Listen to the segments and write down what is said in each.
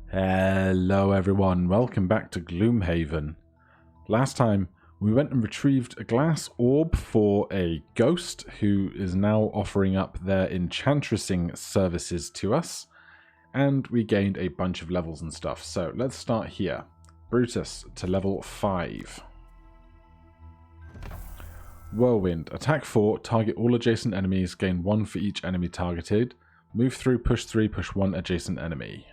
Hello everyone, welcome back to Gloomhaven. Last time we went and retrieved a glass orb for a ghost who is now offering up their enchantressing services to us, and we gained a bunch of levels and stuff. So let's start here. Brutus to level 5. Whirlwind, attack 4, target all adjacent enemies, gain 1 for each enemy targeted, move through, push 3, push 1 adjacent enemy.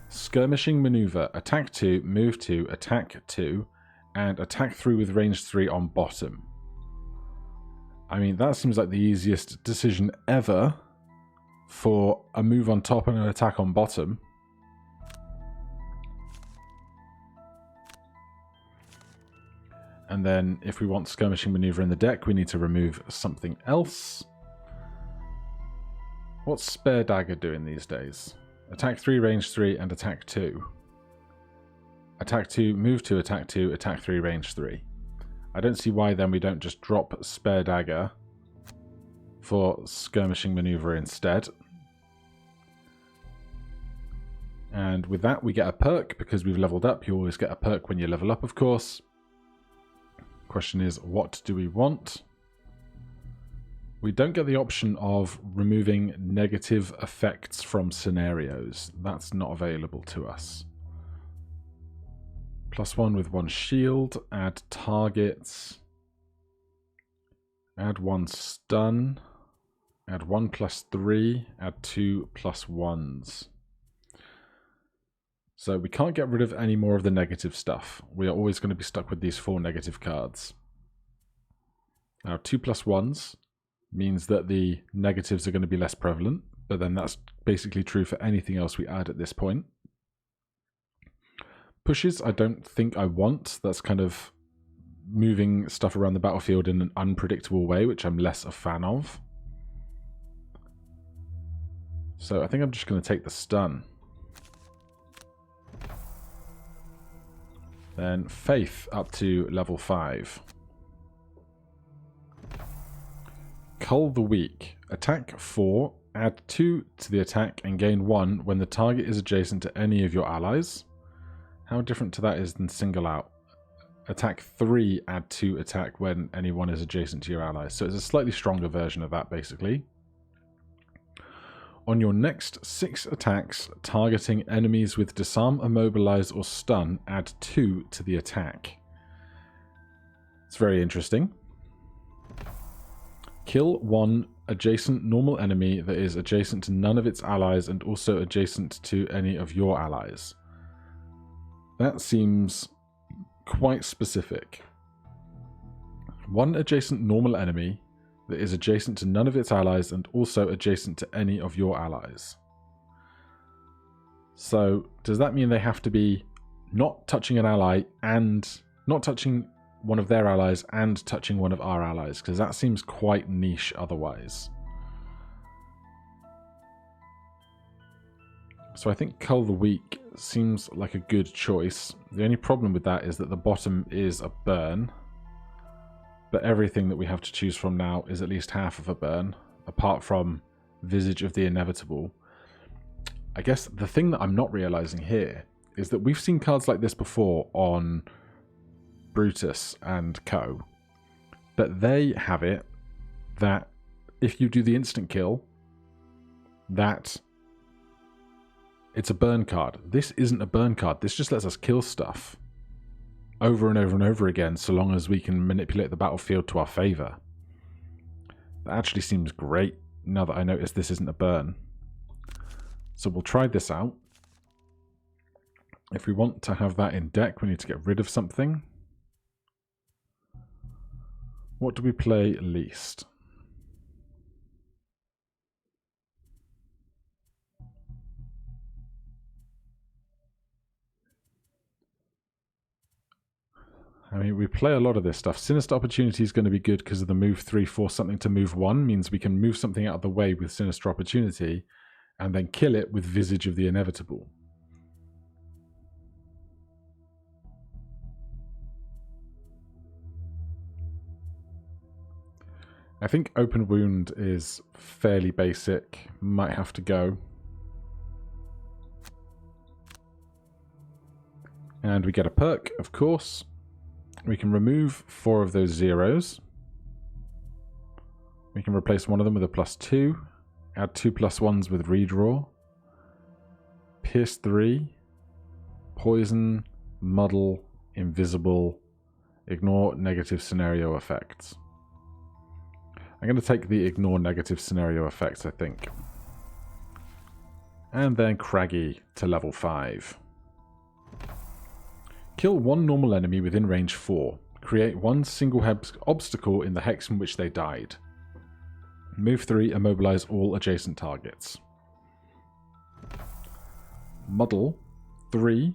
Skirmishing Maneuver, attack 2, move 2, attack 2, and attack 3 with range 3 on bottom. I mean, that seems like the easiest decision ever for a move on top and an attack on bottom. And then if we want Skirmishing Maneuver in the deck, we need to remove something else. What's Spare Dagger doing these days? Attack 3, range 3, and attack 2. Attack 2, move 2, attack 2, attack 3, range 3. I don't see why then we don't just drop Spare Dagger for Skirmishing Maneuver instead. And with that we get a perk because we've leveled up. You always get a perk when you level up, of course. Question is, what do we want? We don't get the option of removing negative effects from scenarios. That's not available to us. +1 with 1 shield, add targets, add 1 stun, add 1 +3, add 2 +1s. So we can't get rid of any more of the negative stuff. We are always going to be stuck with these 4 negative cards. Now 2 +1s means that the negatives are going to be less prevalent, but then that's basically true for anything else we add at this point. Pushes, I don't think I want. That's kind of moving stuff around the battlefield in an unpredictable way, which I'm less a fan of. So I think I'm just going to take the stun. Then Faith up to level 5. Cull the Weak. Attack 4, add 2 to the attack and gain 1 when the target is adjacent to any of your allies. How different to that is than Single Out. Attack 3, add 2 attack when anyone is adjacent to your allies. So it's a slightly stronger version of that, basically. On your next 6 attacks targeting enemies with Disarm, Immobilize, or Stun, add 2 to the attack. It's very interesting. Kill 1 adjacent normal enemy that is adjacent to none of its allies and also adjacent to any of your allies. That seems quite specific. 1 adjacent normal enemy that is adjacent to none of its allies and also adjacent to any of your allies. So does that mean they have to be not touching an ally and not touching one of their allies and touching one of our allies? Because that seems quite niche otherwise. So I think Cull the Weak seems like a good choice. The only problem with that is that the bottom is a burn. But everything that we have to choose from now is at least half of a burn, apart from Visage of the Inevitable. I guess the thing that I'm not realizing here is that we've seen cards like this before on Brutus and co, but they have it that if you do the instant kill, that it's a burn card. This isn't a burn card. This just lets us kill stuff over and over and over again, so long as we can manipulate the battlefield to our favor. That actually seems great now that I notice this isn't a burn. So we'll try this out. If we want to have that in deck, we need to get rid of something. What do we play least? I mean, we play a lot of this stuff. Sinister Opportunity is going to be good because of the move 3, force something to move 1, means we can move something out of the way with Sinister Opportunity and then kill it with Visage of the Inevitable. I think Open Wound is fairly basic. Might have to go. And we get a perk, of course. We can remove 4 of those zeros. We can replace one of them with a +2. Add 2 +1s with redraw. Pierce 3. Poison. Muddle. Invisible. Ignore negative scenario effects. I'm going to take the ignore negative scenario effects, I think. And then Craggy to level 5. Kill 1 normal enemy within range 4. Create 1 single obstacle in the hex in which they died. Move 3, immobilize all adjacent targets. Muddle 3.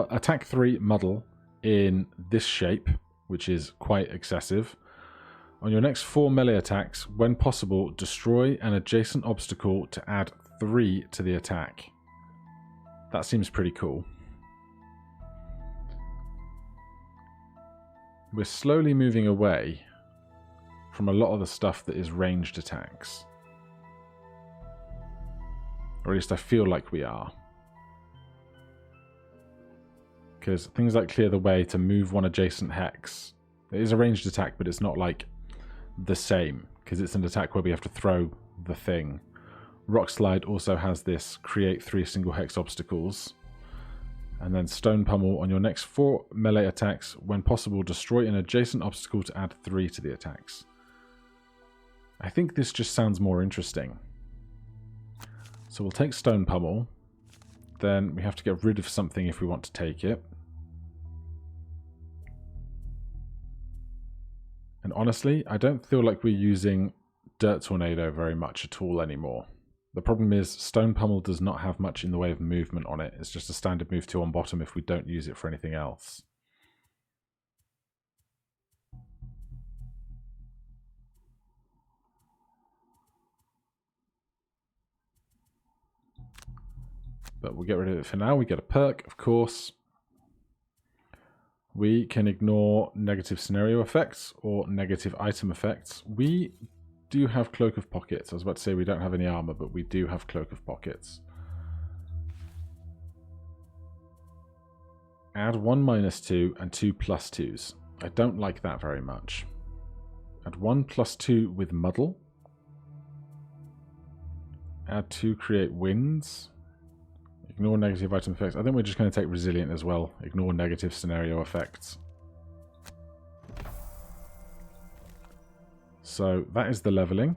Attack 3 muddle in this shape, which is quite excessive. On your next 4 melee attacks, when possible, destroy an adjacent obstacle to add 3 to the attack. That seems pretty cool. We're slowly moving away from a lot of the stuff that is ranged attacks. Or at least I feel like we are. Because things like clear the way to move 1 adjacent hex. It is a ranged attack, but it's not like the same, because it's an attack where we have to throw the thing. Rock Slide also has this create 3 single hex obstacles. And then Stone Pummel on your next 4 melee attacks. When possible, destroy an adjacent obstacle to add 3 to the attacks. I think this just sounds more interesting. So we'll take Stone Pummel. Then we have to get rid of something if we want to take it. And honestly, I don't feel like we're using Dirt Tornado very much at all anymore. The problem is Stone Pummel does not have much in the way of movement on it. It's just a standard move 2 on bottom if we don't use it for anything else. But we'll get rid of it for now. We get a perk, of course. We can ignore negative scenario effects or negative item effects. We do have Cloak of Pockets. I was about to say we don't have any armor, but we do have Cloak of Pockets. Add 1 -2 and 2 +2s. I don't like that very much. Add 1 +2 with Muddle. Add 2 create winds. Ignore negative item effects. I think we're just going to take Resilient as well. Ignore negative scenario effects. So that is the leveling.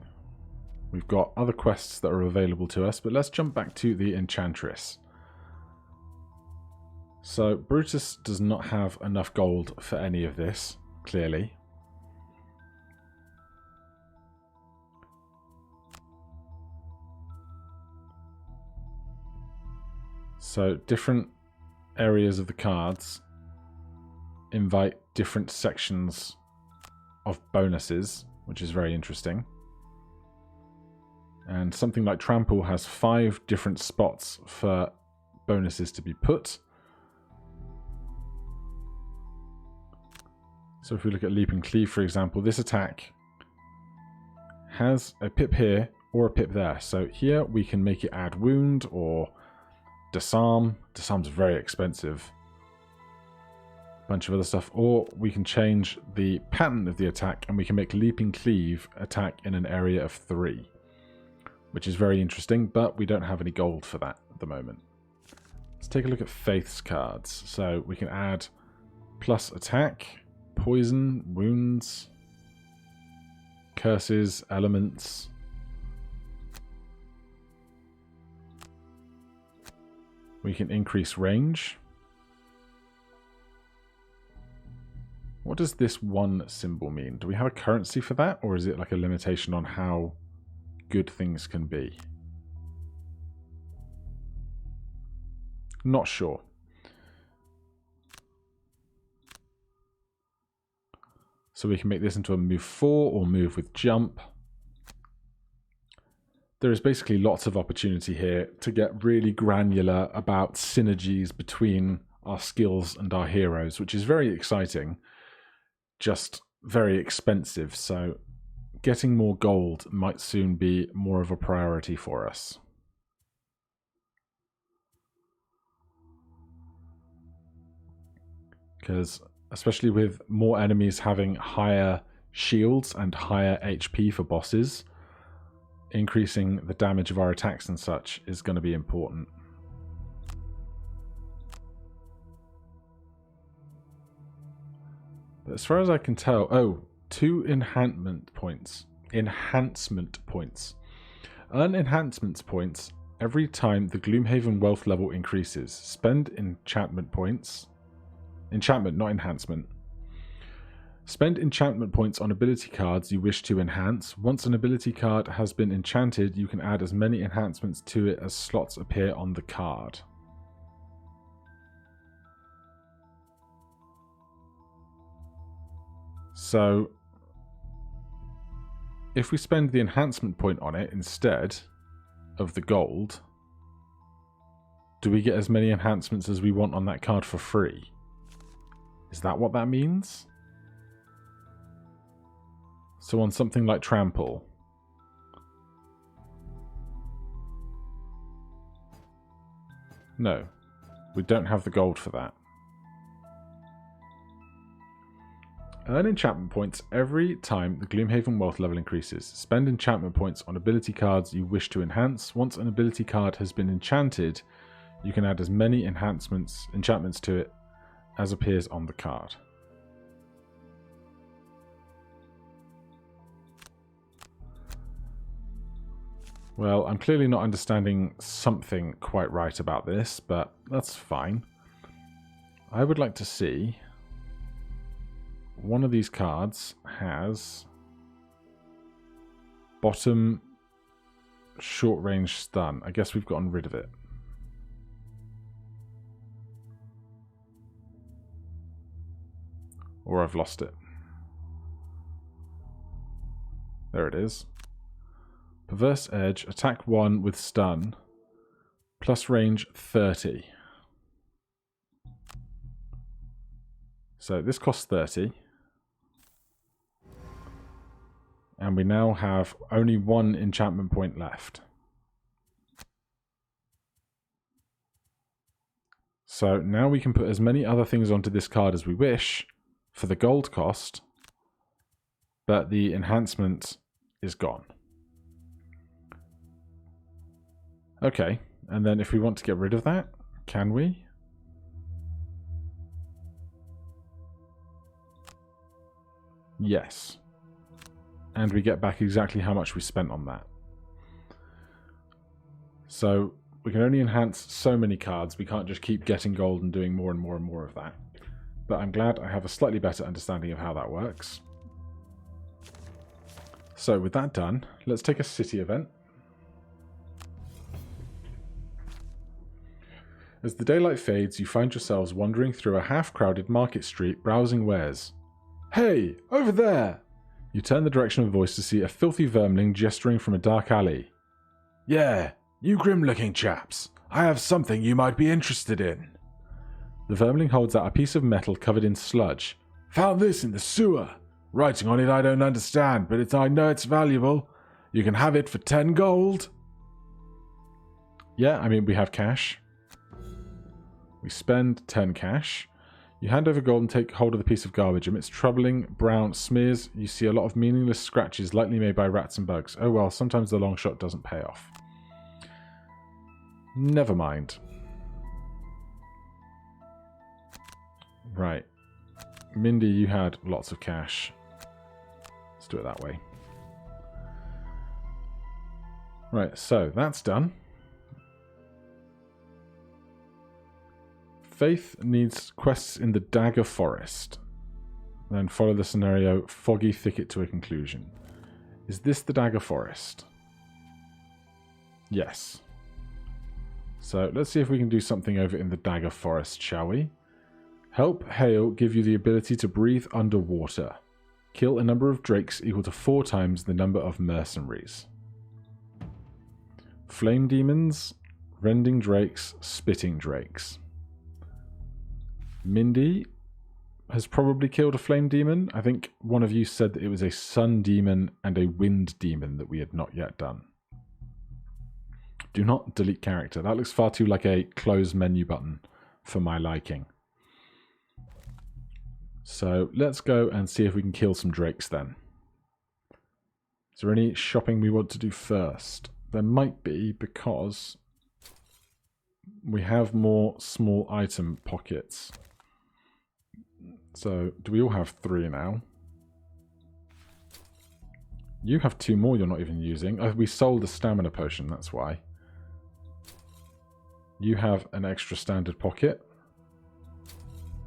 We've got other quests that are available to us, but let's jump back to the Enchantress. So Brutus does not have enough gold for any of this, clearly. So different areas of the cards invite different sections of bonuses, which is very interesting. And something like Trample has 5 different spots for bonuses to be put. So if we look at Leap and Cleave, for example, this attack has a pip here or a pip there. So here we can make it add wound or disarm. Disarm's very expensive. Bunch of other stuff. Or we can change the pattern of the attack and we can make Leaping Cleave attack in an area of 3. Which is very interesting, but we don't have any gold for that at the moment. Let's take a look at Faith's cards. So we can add plus attack, poison, wounds, curses, elements. We can increase range. What does this 1 symbol mean? Do we have a currency for that, or is it like a limitation on how good things can be? Not sure. So we can make this into a move 4 or move with jump. There is basically lots of opportunity here to get really granular about synergies between our skills and our heroes, which is very exciting, just very expensive. So getting more gold might soon be more of a priority for us. Because especially with more enemies having higher shields and higher HP for bosses, increasing the damage of our attacks and such is going to be important. But as far as I can tell, oh, 2 enhancement points. Enhancement points. Earn enhancement points every time the Gloomhaven wealth level increases. Spend enchantment points. Enchantment, not enhancement. Spend enchantment points on ability cards you wish to enhance. Once an ability card has been enchanted, you can add as many enhancements to it as slots appear on the card. So, if we spend the enhancement point on it instead of the gold, do we get as many enhancements as we want on that card for free? Is that what that means? So on something like Trample, no, we don't have the gold for that. Earn enchantment points every time the Gloomhaven wealth level increases. Spend enchantment points on ability cards you wish to enhance. Once an ability card has been enchanted, you can add as many enchantments to it as appears on the card. Well, I'm clearly not understanding something quite right about this, but that's fine. I would like to see one of these cards has bottom short range stun. I guess we've gotten rid of it. Or I've lost it. There it is. Perverse Edge, attack 1 with stun, plus range 30. So this costs 30. And we now have only 1 enchantment point left. So now we can put as many other things onto this card as we wish for the gold cost, but the enhancement is gone. Okay, and then if we want to get rid of that, can we? Yes. And we get back exactly how much we spent on that. So we can only enhance so many cards. We can't just keep getting gold and doing more and more and more of that. But I'm glad I have a slightly better understanding of how that works. So with that done, let's take a city event. As the daylight fades, you find yourselves wandering through a half-crowded market street browsing wares. Hey, over there! You turn the direction of a voice to see a filthy vermling gesturing from a dark alley. Yeah, you grim-looking chaps. I have something you might be interested in. The vermling holds out a piece of metal covered in sludge. Found this in the sewer. Writing on it I don't understand, but I know it's valuable. You can have it for 10 gold. Yeah, I mean, we have cash. We spend 10 cash. You hand over gold and take hold of the piece of garbage. Amidst troubling brown smears, you see a lot of meaningless scratches likely made by rats and bugs. Oh well, sometimes the long shot doesn't pay off. Never mind. Right. Mindy, you had lots of cash. Let's do it that way. Right, so that's done. Faith needs quests in the Dagger Forest. Then follow the scenario Foggy Thicket to a conclusion. Is this the Dagger Forest? Yes. So let's see if we can do something over in the Dagger Forest, shall we? Help Hail give you the ability to breathe underwater. Kill a number of drakes equal to 4 times the number of mercenaries. Flame demons, rending drakes, spitting drakes. Mindy has probably killed a flame demon. I think one of you said that it was a sun demon and a wind demon that we had not yet done. Do not delete character. That looks far too like a close menu button for my liking. So let's go and see if we can kill some drakes then. Is there any shopping we want to do first? There might be, because we have more small item pockets. So do we all have 3 now? You have 2 more you're not even using. Oh, we sold a stamina potion, that's why. You have an extra standard pocket,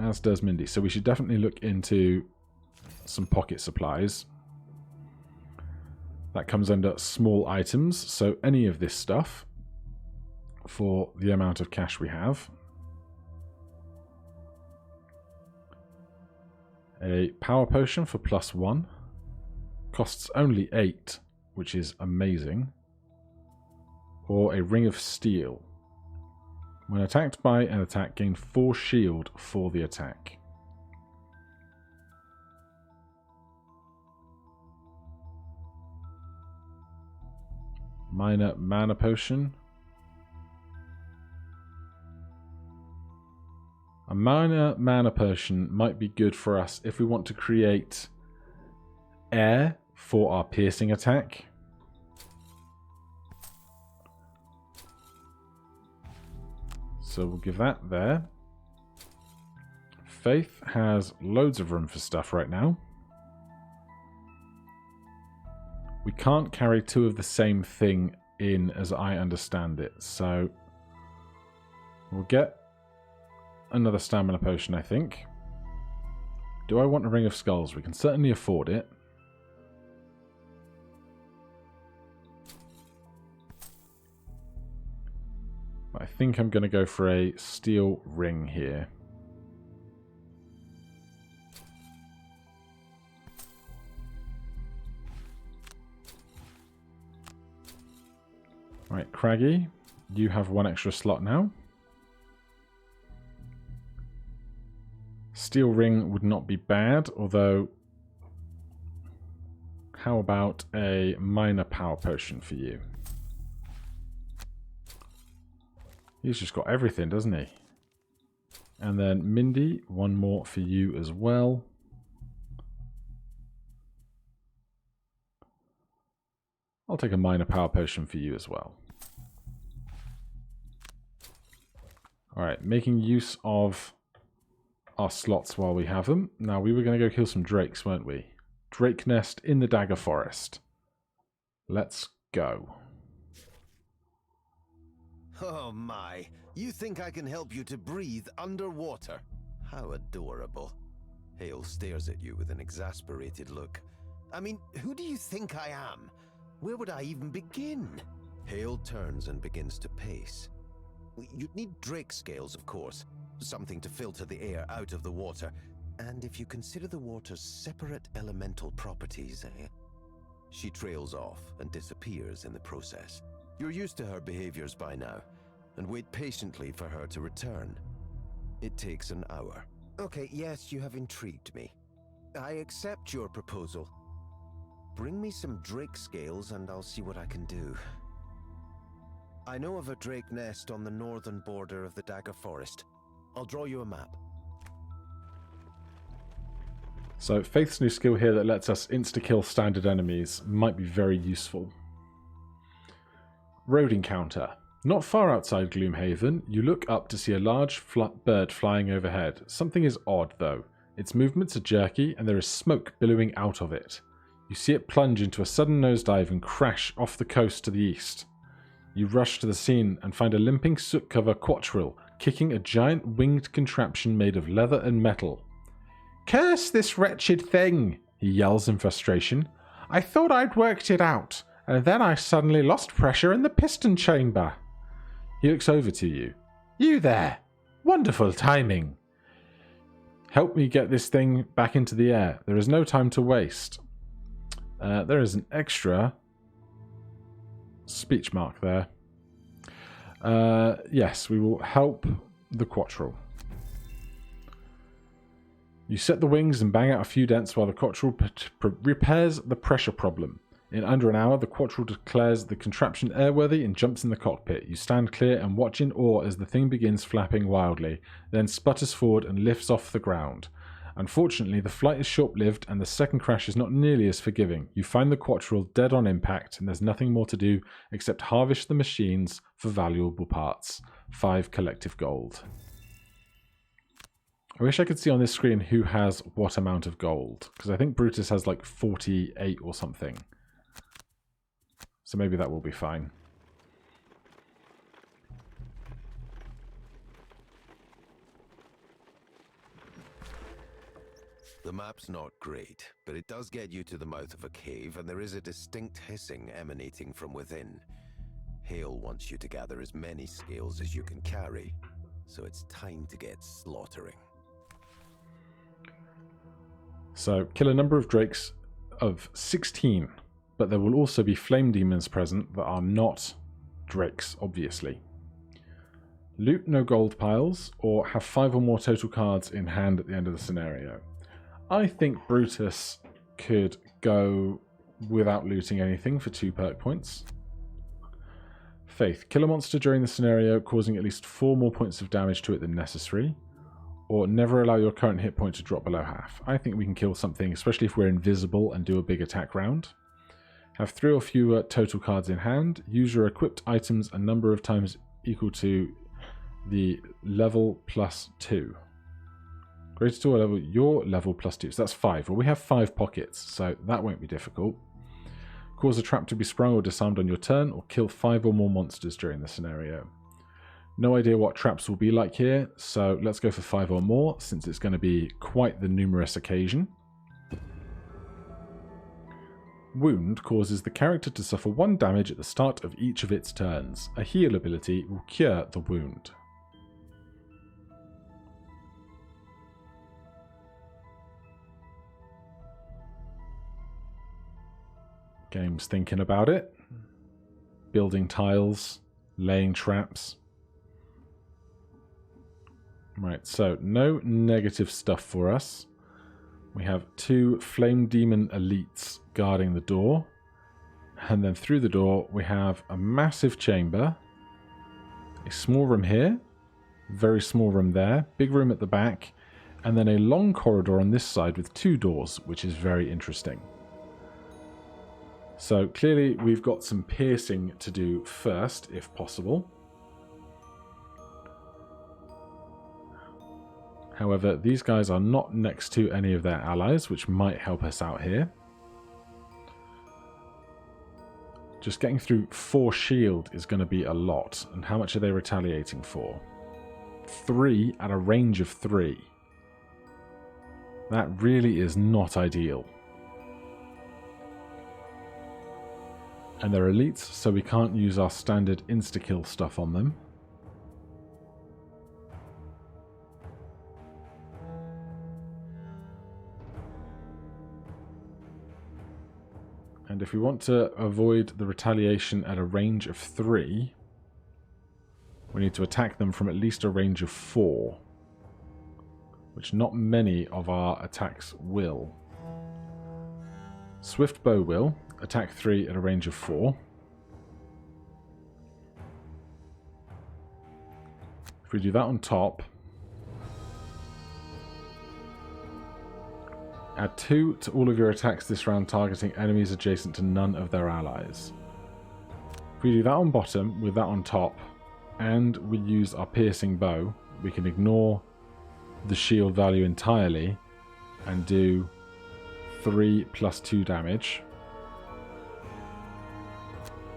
as does Mindy. So we should definitely look into some pocket supplies. That comes under small items, so any of this stuff for the amount of cash we have. A power potion for +1. Costs only 8, which is amazing. Or a ring of steel. When attacked by an attack, gain 4 shield for the attack. Minor mana potion. A minor mana potion might be good for us if we want to create air for our piercing attack. So we'll give that there. Faith has loads of room for stuff right now. We can't carry 2 of the same thing in, as I understand it. So we'll get another stamina potion, I think. Do I want a ring of skulls? We can certainly afford it. But I think I'm going to go for a steel ring here. Right, Craggy, you have 1 extra slot now. Steel ring would not be bad, although how about a minor power potion for you? He's just got everything, doesn't he? And then Mindy, 1 more for you as well. I'll take a minor power potion for you as well. Alright, making use of our slots while we have them. Now, we were going to go kill some drakes, weren't we? Drake nest in the Dagger Forest. Let's go. Oh my, you think I can help you to breathe underwater? How adorable. Hale stares at you with an exasperated look. I mean, who do you think I am? Where would I even begin? Hale turns and begins to pace. You'd need drake scales, of course. Something to filter the air out of the water. And if you consider the water's separate elemental properties, She trails off and disappears in the process. You're used to her behaviors by now, and wait patiently for her to return. It takes an hour. Okay, yes, you have intrigued me. I accept your proposal. Bring me some drake scales and I'll see what I can do. I know of a drake nest on the northern border of the Dagger Forest. I'll draw you a map. So Faith's new skill here that lets us insta-kill standard enemies might be very useful. Road encounter. Not far outside Gloomhaven, you look up to see a large bird flying overhead. Something is odd though. Its movements are jerky and there is smoke billowing out of it. You see it plunge into a sudden nosedive and crash off the coast to the east. You rush to the scene and find a limping soot-cover quattril kicking a giant winged contraption made of leather and metal. "Curse this wretched thing!" he yells in frustration. "I thought I'd worked it out, and then I suddenly lost pressure in the piston chamber." He looks over to you. "You there! Wonderful timing! Help me get this thing back into the air. There is no time to waste." There is an extra speech mark there. Yes, we will help the quattril. You set the wings and bang out a few dents while the quattril repairs the pressure problem. In under an hour, the quattril declares the contraption airworthy and jumps in the cockpit. You stand clear and watch in awe as the thing begins flapping wildly, then sputters forward and lifts off the ground. Unfortunately, the flight is short-lived and the second crash is not nearly as forgiving. You find the Quattril dead on impact and there's nothing more to do except harvest the machines for valuable parts. 5 collective gold. I wish I could see on this screen who has what amount of gold, because I think Brutus has like 48 or something. So maybe that will be fine. The map's not great, but it does get you to the mouth of a cave, and there is a distinct hissing emanating from within. Hale wants you to gather as many scales as you can carry, so it's time to get slaughtering. So, kill a number of drakes of 16, but there will also be flame demons present that are not drakes, obviously. Loot no gold piles, or have 5 or more total cards in hand at the end of the scenario. I think Brutus could go without looting anything for 2 perk points. Faith. Kill a monster during the scenario, causing at least 4 more points of damage to it than necessary. Or never allow your current hit point to drop below half. I think we can kill something, especially if we're invisible and do a big attack round. Have 3 or fewer total cards in hand. Use your equipped items a number of times equal to the level plus 2. Greater to a level, your level plus 2. So that's 5. Well, we have 5 pockets, so that won't be difficult. Cause a trap to be sprung or disarmed on your turn, or kill 5 or more monsters during the scenario. No idea what traps will be like here, so let's go for 5 or more, since it's going to be quite the numerous occasion. Wound causes the character to suffer 1 damage at the start of each of its turns. A heal ability will cure the wound. Game's thinking about it. Building tiles, laying traps. Right, so no negative stuff for us. We have 2 Flame Demon Elites guarding the door. And then through the door we have a massive chamber. A small room here. Very small room there. Big room at the back. And then a long corridor on this side with 2 doors, which is very interesting. So clearly we've got some piercing to do first, if possible. However, these guys are not next to any of their allies, which might help us out here. Just getting through 4 shield is going to be a lot. And how much are they retaliating for? 3 at a range of 3. That really is not ideal. And they're elites, so we can't use our standard insta-kill stuff on them. And if we want to avoid the retaliation at a range of 3, we need to attack them from at least a range of 4. Which not many of our attacks will. Swift Bow will. Attack 3 at a range of 4. If we do that on top, add 2 to all of your attacks this round targeting enemies adjacent to none of their allies. If we do that on bottom with that on top, and we use our piercing bow, we can ignore the shield value entirely and do 3 plus 2 damage.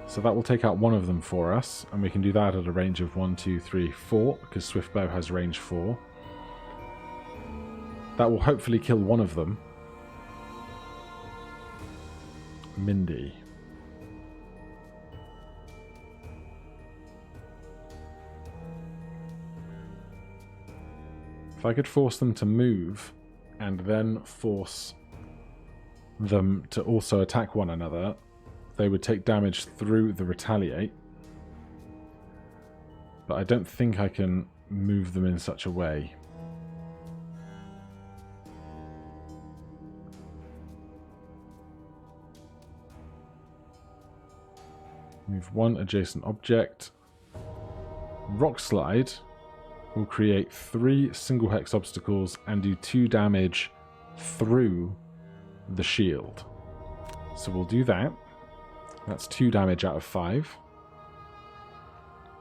So that will take out one of them for us, and we can do that at a range of 1, 2, 3, 4, because Swiftbow has range 4. That will hopefully kill one of them. Mindy. If I could force them to move, and then force them to also attack one another, they would take damage through the retaliate. But I don't think I can move them in such a way. Move 1 adjacent object. Rock slide will create 3 single hex obstacles and do 2 damage through the shield. So we'll do that. That's 2 damage out of 5.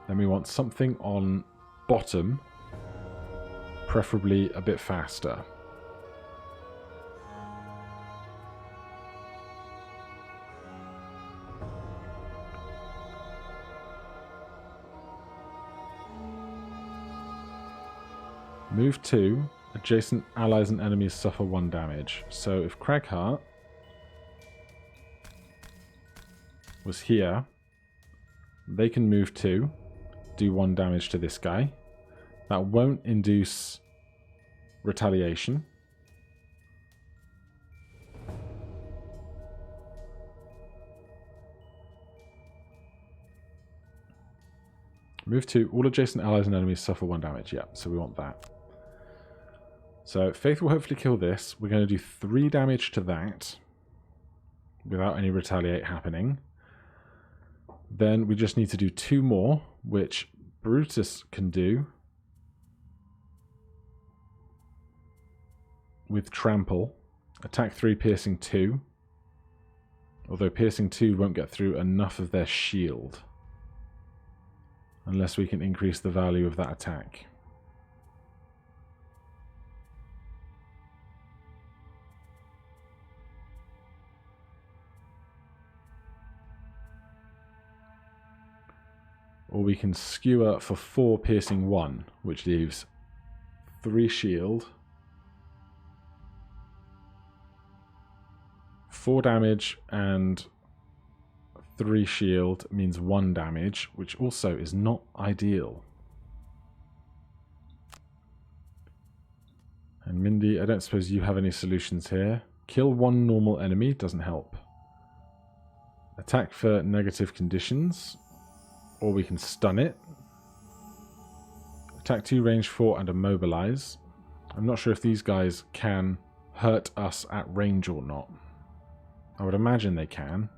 Then we want something on bottom, preferably a bit faster. Move 2. Adjacent allies and enemies suffer 1 damage. So if Cragheart was here, they can move 2, do 1 damage to this guy. That won't induce retaliation. Move 2. All adjacent allies and enemies suffer 1 damage. Yeah, so we want that. So Faith will hopefully kill this. We're going to do 3 damage to that without any retaliate happening. Then we just need to do 2 more, which Brutus can do with Trample. Attack 3, piercing 2. Although piercing 2 won't get through enough of their shield unless we can increase the value of that attack. Or we can skewer for 4, piercing 1, which leaves 3 shield, 4 damage, and 3 shield means 1 damage, which also is not ideal. And Mindy, I don't suppose you have any solutions here. Kill 1 normal enemy doesn't help. Attack for negative conditions. Or we can stun it. Attack 2, range 4, and immobilize. I'm not sure if these guys can hurt us at range or not. I would imagine they can.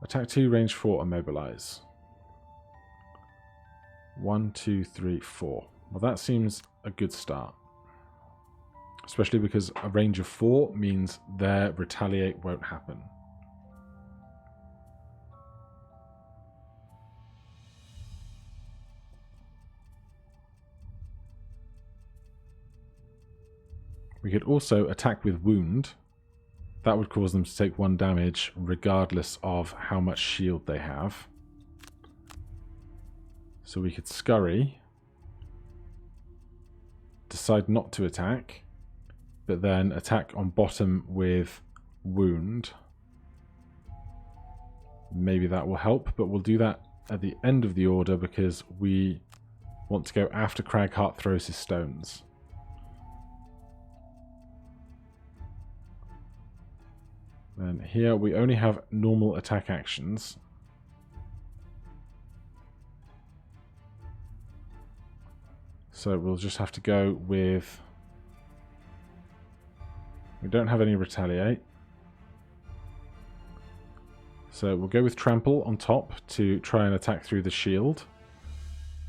Attack 2, range 4, immobilize. 1, 2, 3, 4. Well, that seems a good start. Especially because a range of 4 means their retaliate won't happen. We could also attack with wound. That would cause them to take 1 damage regardless of how much shield they have. So we could scurry, decide not to attack, but then attack on bottom with wound. Maybe that will help, but we'll do that at the end of the order because we want to go after Cragheart throws his stones. Then here we only have normal attack actions. So we'll just have to go with... We don't have any retaliate. So we'll go with Trample on top to try and attack through the shield.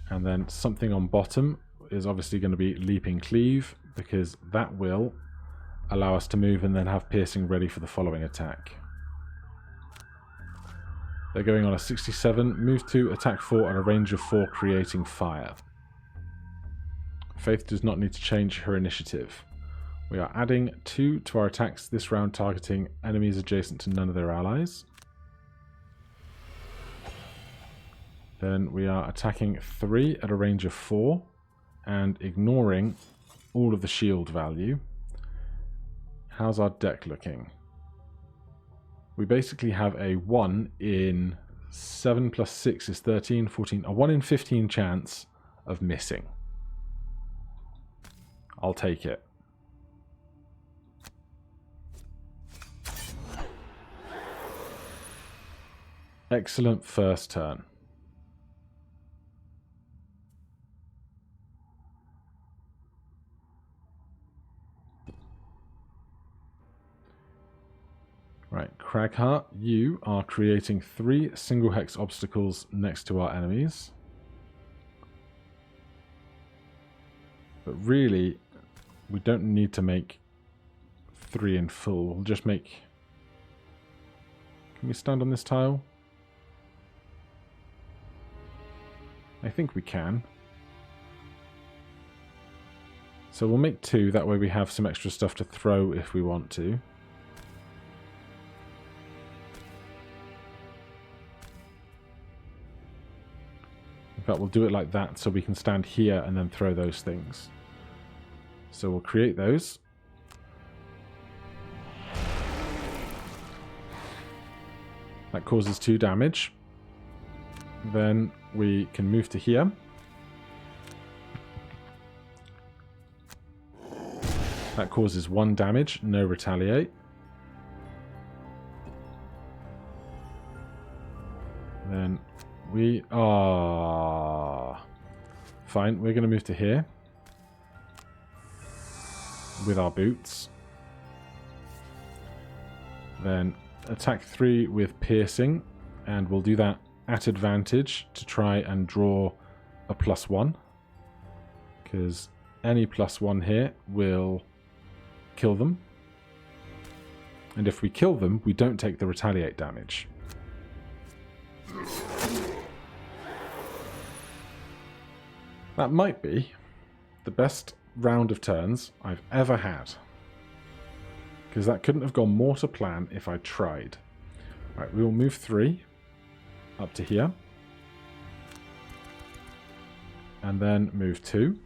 And then something on bottom is obviously going to be Leaping Cleave, because that will allow us to move and then have piercing ready for the following attack. They're going on a 67, move 2, attack 4, and a range of 4, creating fire. Faith does not need to change her initiative. We are adding 2 to our attacks this round, targeting enemies adjacent to none of their allies. Then we are attacking 3 at a range of 4 and ignoring all of the shield value. How's our deck looking? We basically have a 1 in 7 plus 6 is 13, 14, a 1 in 15 chance of missing. I'll take it. Excellent first turn. Right, Cragheart, you are creating 3 single hex obstacles next to our enemies. But really, we don't need to make 3 in full. We'll just make... Can we stand on this tile? I think we can. So we'll make 2, that way we have some extra stuff to throw if we want to. In fact, we'll do it like that so we can stand here and then throw those things. So we'll create those. That causes 2 damage. Then we can move to here. That causes 1 damage, no retaliate. Then we are... Fine, we're going to move to here. With our boots. Then attack 3 with piercing. And we'll do that at advantage to try and draw a +1. Because any +1 here will... kill them, and if we kill them, we don't take the retaliate damage. That might be the best round of turns I've ever had, because that couldn't have gone more to plan if I tried. Right, we will move 3 up to here, and then move 2.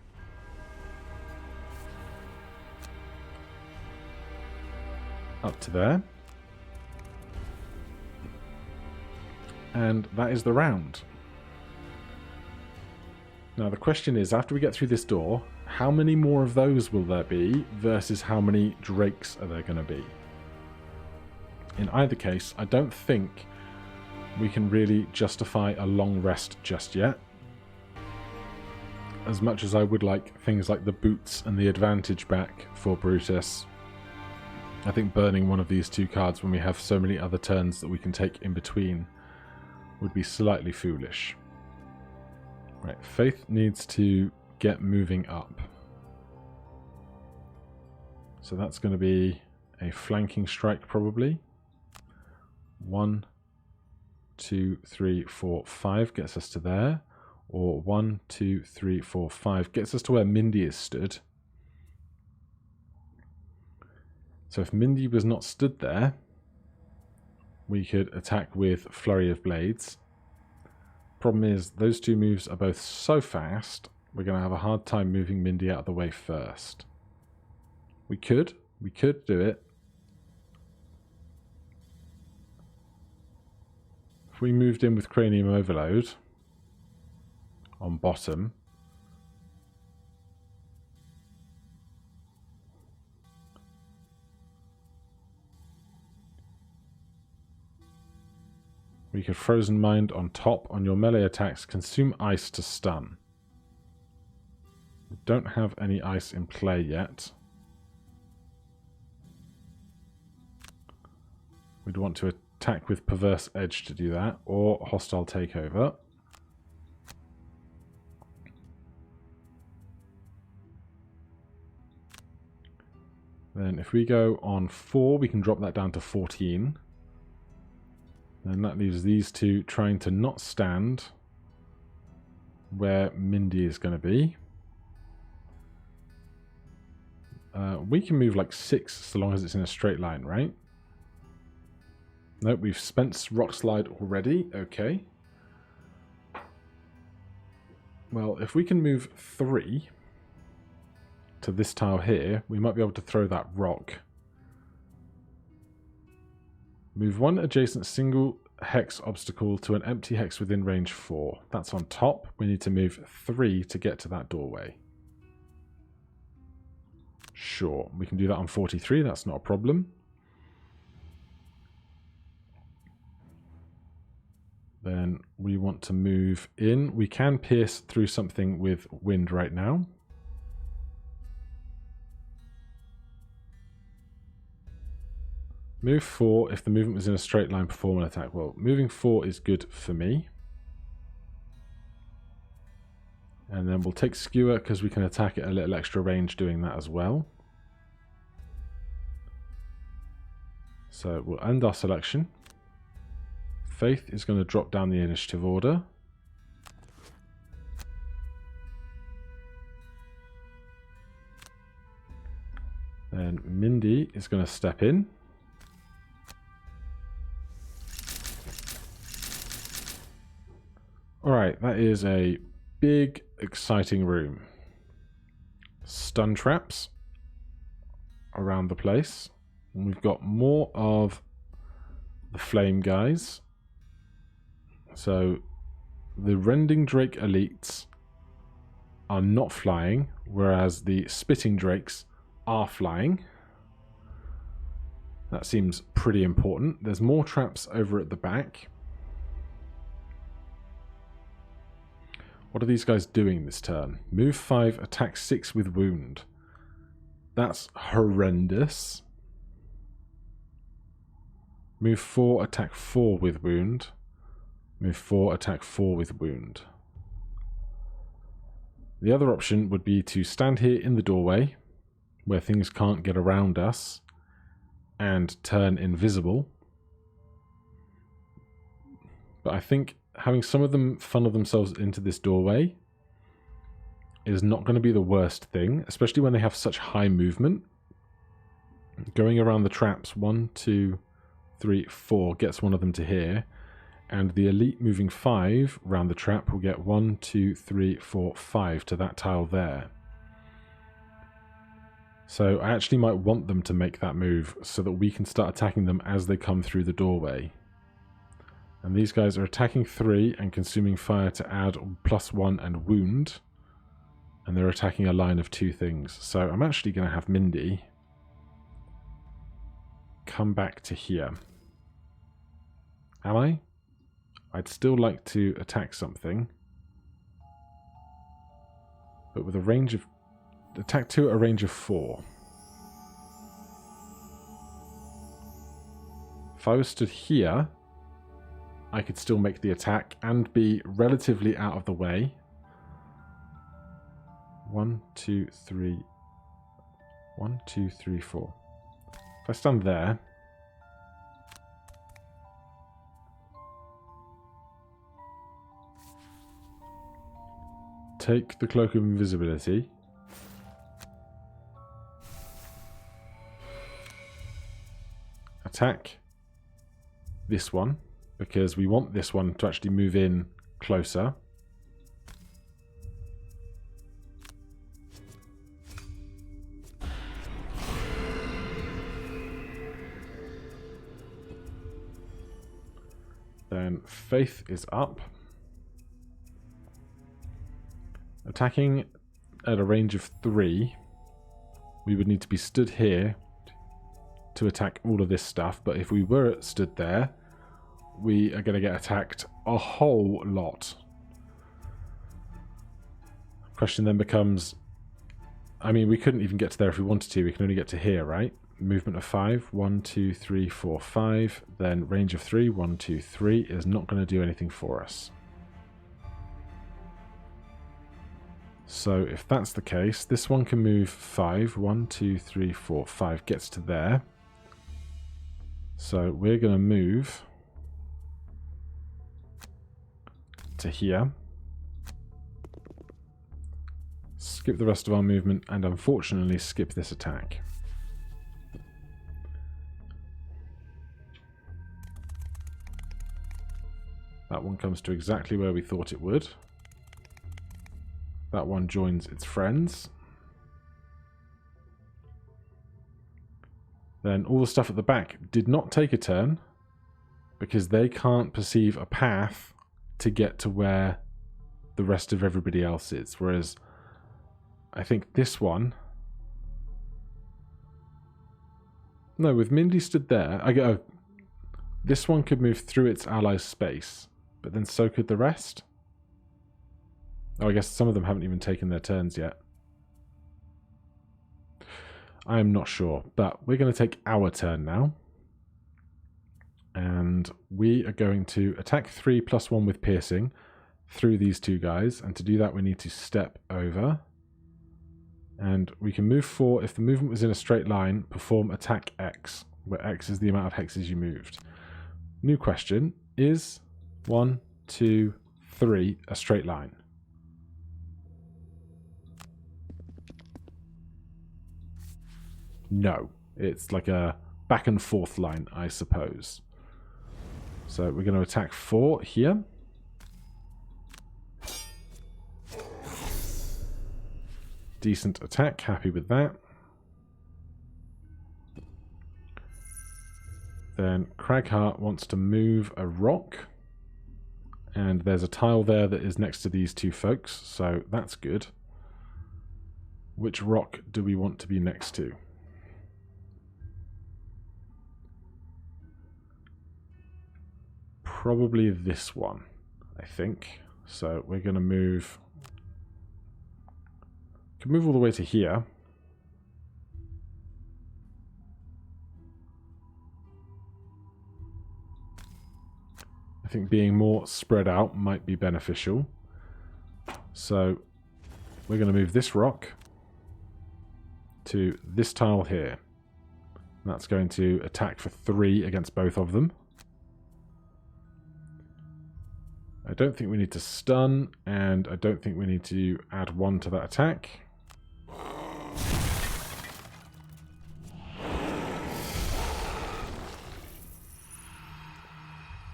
Up to there. And that is the round. Now the question is, after we get through this door, how many more of those will there be versus how many drakes are there going to be? In either case, I don't think we can really justify a long rest just yet. As much as I would like things like the boots and the advantage back for Brutus, I think burning one of these 2 cards when we have so many other turns that we can take in between would be slightly foolish. Right, Faith needs to get moving up. So that's going to be a flanking strike probably. 1, 2, 3, 4, 5 gets us to there. Or 1, 2, 3, 4, 5 gets us to where Mindy is stood. So if Mindy was not stood there, we could attack with Flurry of Blades. Problem is, those 2 moves are both so fast, we're going to have a hard time moving Mindy out of the way first. We could do it. If we moved in with Cranium Overload on bottom, we could Frozen Mind on top. On your melee attacks, consume ice to stun. We don't have any ice in play yet. We'd want to attack with Perverse Edge to do that, or Hostile Takeover. Then if we go on 4, we can drop that down to 14. Then that leaves these 2 trying to not stand where Mindy is going to be. We can move like 6 so long as it's in a straight line, right? Nope, we've spent Rock Slide already. Okay. Well, if we can move 3 to this tile here, we might be able to throw that rock. Move 1 adjacent single hex obstacle to an empty hex within range 4. That's on top. We need to move 3 to get to that doorway. Sure, we can do that on 43. That's not a problem. Then we want to move in. We can pierce through something with wind right now. Move 4 if the movement was in a straight line, perform an attack. Well, moving 4 is good for me. And then we'll take Skewer because we can attack at a little extra range doing that as well. So we'll end our selection. Faith is going to drop down the initiative order. Then Mindy is going to step in. Alright, that is a big, exciting room. Stun traps around the place. And we've got more of the flame guys. So the Rending Drake elites are not flying, whereas the Spitting Drakes are flying. That seems pretty important. There's more traps over at the back. What are these guys doing this turn? Move 5, attack 6 with wound. That's horrendous. Move 4, attack 4 with wound. Move 4, attack 4 with wound. The other option would be to stand here in the doorway, where things can't get around us, and turn invisible. But I think having some of them funnel themselves into this doorway is not going to be the worst thing, especially when they have such high movement. Going around the traps, 1, 2, 3, 4 gets one of them to here, and the elite moving 5 round the trap will get 1, 2, 3, 4, 5 to that tile there. So I actually might want them to make that move so that we can start attacking them as they come through the doorway. And these guys are attacking 3 and consuming fire to add +1 and wound. And they're attacking a line of 2 things. So I'm actually going to have Mindy come back to here. Am I? I'd still like to attack something. But with a range of... Attack 2 at a range of 4. If I was stood here, I could still make the attack and be relatively out of the way. 1, 2, 3. 1, 2, 3, 4. If I stand there, take the Cloak of Invisibility. Attack this one, because we want this one to actually move in closer. Then Faith is up. Attacking at a range of 3, we would need to be stood here to attack all of this stuff, but if we were stood there, we are going to get attacked a whole lot. Question then becomes, I mean, we couldn't even get to there if we wanted to, we can only get to here, right? Movement of 5, 1, 2, 3, 4, 5, then range of 3, 1, 2, 3 is not going to do anything for us. So if that's the case, this one can move 5, 1, 2, 3, 4, 5, gets to there. So we're going to move to here. Skip the rest of our movement and unfortunately skip this attack. That one comes to exactly where we thought it would. That one joins its friends. Then all the stuff at the back did not take a turn because they can't perceive a path to get to where the rest of everybody else is. Whereas I think this one... No, with Mindy stood there, this one could move through its ally's space, but then so could the rest. Oh, I guess some of them haven't even taken their turns yet. I'm not sure, but we're going to take our turn now. And we are going to attack 3 +1 with piercing. through these two guys, and to do that we need to step over. And we can move 4. If the movement was in a straight line, perform attack X, where X is the amount of hexes you moved. New question, is 1, 2, 3 a straight line? No, it's like a back and forth line, I suppose. So we're going to attack 4 here. Decent attack, happy with that. Then Craghart wants to move a rock. And there's a tile there that is next to these two folks, so that's good. Which rock do we want to be next to? Probably this one, I think. So we're going to move... Can move all the way to here. I think being more spread out might be beneficial. So we're going to move this rock to this tile here. That's going to attack for 3 against both of them. I don't think we need to stun, and I don't think we need to add 1 to that attack.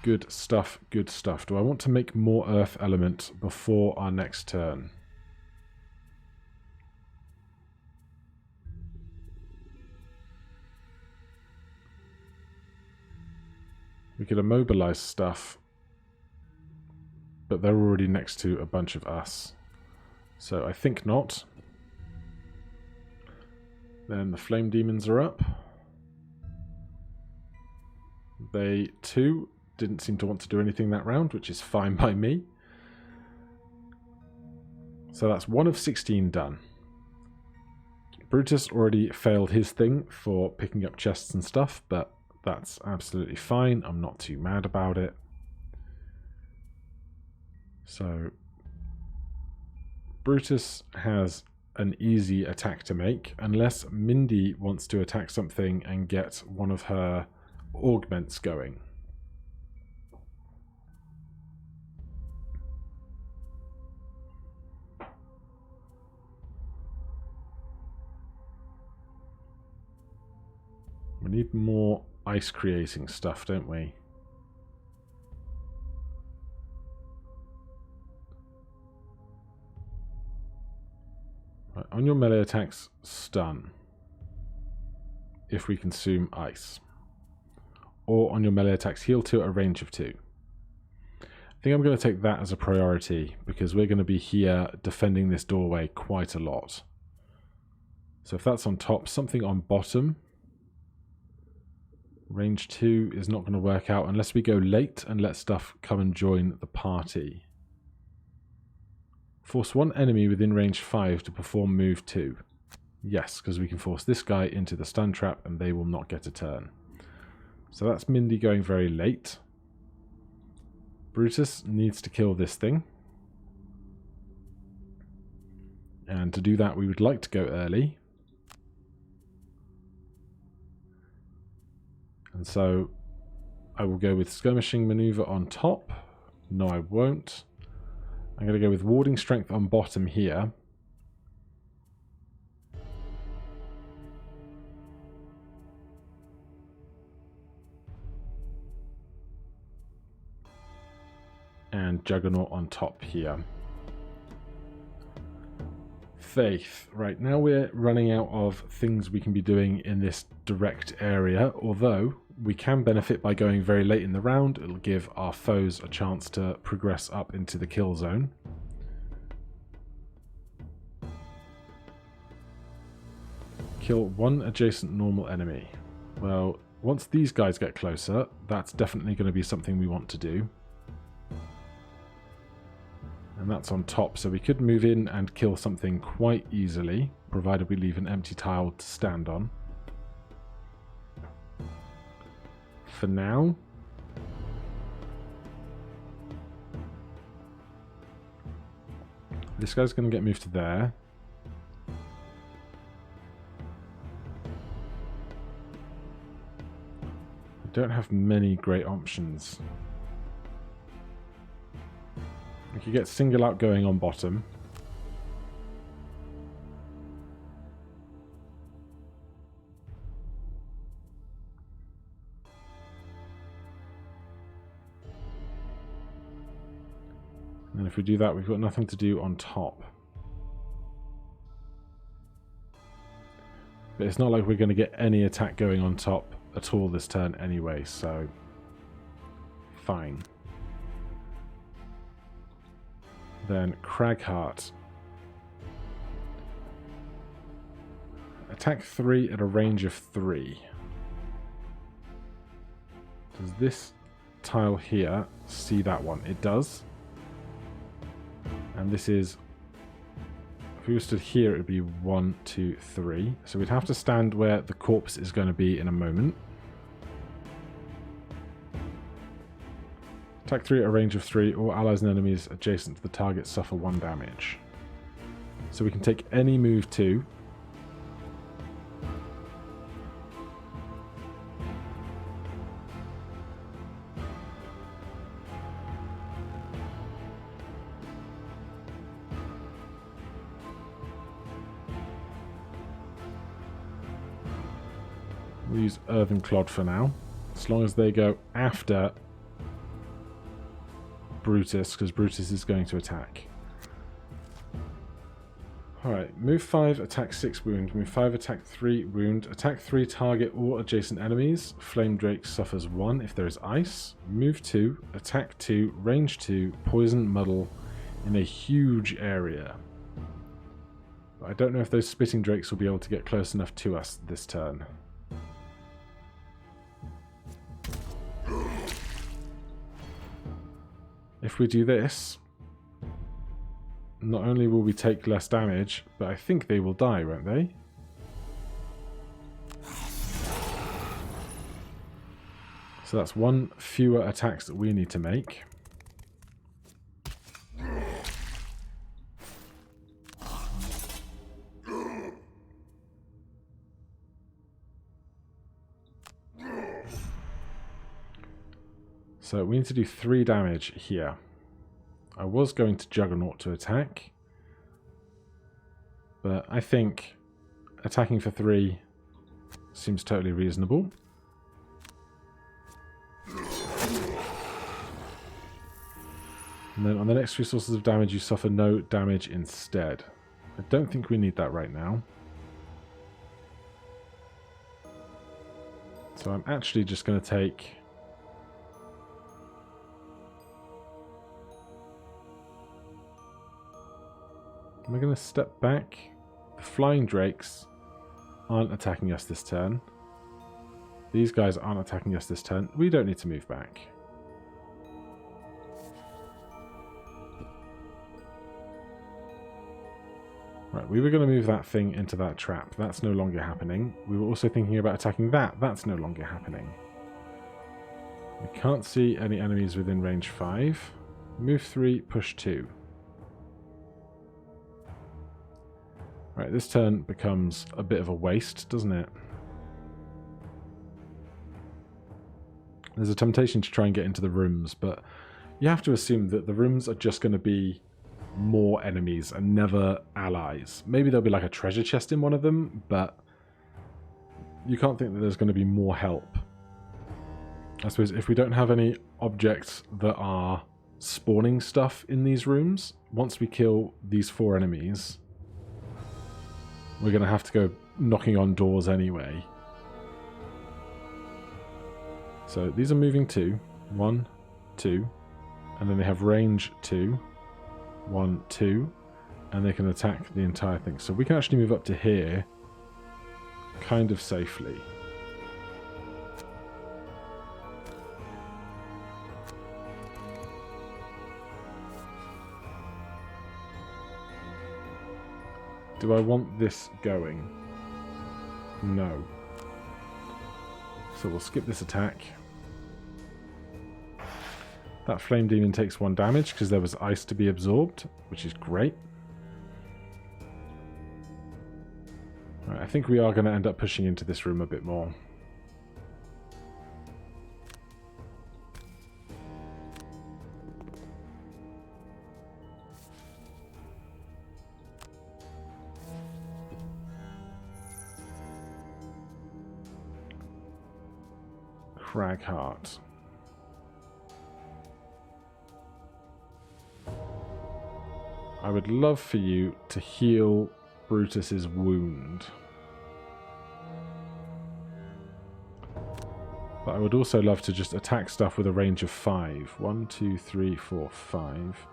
Good stuff, good stuff. Do I want to make more earth element before our next turn? We could immobilize stuff, but they're already next to a bunch of us. So I think not. Then the flame demons are up. They too didn't seem to want to do anything that round, which is fine by me. So that's 1 of 16 done. Brutus already failed his thing for picking up chests and stuff, but that's absolutely fine. I'm not too mad about it. So Brutus has an easy attack to make, unless Mindy wants to attack something and get one of her augments going. We need more ice creating stuff, don't we? Right, on your melee attacks, stun. If we consume ice. Or on your melee attacks, heal 2 at a range of 2. I think I'm going to take that as a priority, because we're going to be here defending this doorway quite a lot. So if that's on top, something on bottom. Range 2 is not going to work out unless we go late and let stuff come and join the party. Force 1 enemy within range 5 to perform move 2. Yes, because we can force this guy into the stun trap and they will not get a turn. So that's Mindy going very late. Brutus needs to kill this thing. And to do that we would like to go early. And so I will go with skirmishing maneuver on top. No, I won't. I'm going to go with warding strength on bottom here. And juggernaut on top here. Faith. Right, now we're running out of things we can be doing in this direct area, although we can benefit by going very late in the round. It'll give our foes a chance to progress up into the kill zone. Kill 1 adjacent normal enemy. Well, once these guys get closer, that's definitely going to be something we want to do. And that's on top, so we could move in and kill something quite easily, provided we leave an empty tile to stand on. For now, This guy's going to get moved to there. I don't have many great options. We could get single out going on bottom. And if we do that, we've got nothing to do on top. But it's not like we're going to get any attack going on top at all this turn anyway, so fine. Then Cragheart. Attack 3 at a range of 3. Does this tile here see that one? It does. And this is, if we were stood here, it would be 1, 2, 3. So we'd have to stand where the corpse is going to be in a moment. Attack 3 at a range of 3. All allies and enemies adjacent to the target suffer 1 damage. So we can take any move 2. We'll use Earthen Clod for now, as long as they go after Brutus, because Brutus is going to attack. Alright, move 5, attack 6 wound, move 5, attack 3 wound, attack 3 target all adjacent enemies, Flame Drake suffers 1 if there is ice, move 2, attack 2, range 2, poison muddle in a huge area. But I don't know if those Spitting Drakes will be able to get close enough to us this turn. If we do this, not only will we take less damage, but I think they will die, won't they? So that's 1 fewer attacks that we need to make. So we need to do 3 damage here. I was going to Juggernaut to attack, but I think attacking for 3 seems totally reasonable. And then on the next 3 sources of damage, you suffer no damage instead. I don't think we need that right now. So I'm actually just going to take... Am I going to step back? The Flying Drakes aren't attacking us this turn. These guys aren't attacking us this turn. We don't need to move back. Right, we were going to move that thing into that trap. That's no longer happening. We were also thinking about attacking that. That's no longer happening. We can't see any enemies within range 5. Move 3, push 2. Right, this turn becomes a bit of a waste, doesn't it? There's a temptation to try and get into the rooms, but you have to assume that the rooms are just going to be more enemies and never allies. Maybe there'll be like a treasure chest in one of them, but you can't think that there's going to be more help. I suppose if we don't have any objects that are spawning stuff in these rooms, once we kill these 4 enemies... we're going to have to go knocking on doors anyway. So these are moving 2. 1, 2. And then they have range 2. 1, 2. And they can attack the entire thing. So we can actually move up to here kind of safely. Do I want this going? No. So we'll skip this attack. That Flame Demon takes 1 damage because there was ice to be absorbed, which is great. Right, I think we are going to end up pushing into this room a bit more. Cragheart. I would love for you to heal Brutus's wound. But I would also love to just attack stuff with a range of 5. 1, 2, 3, 4, 5.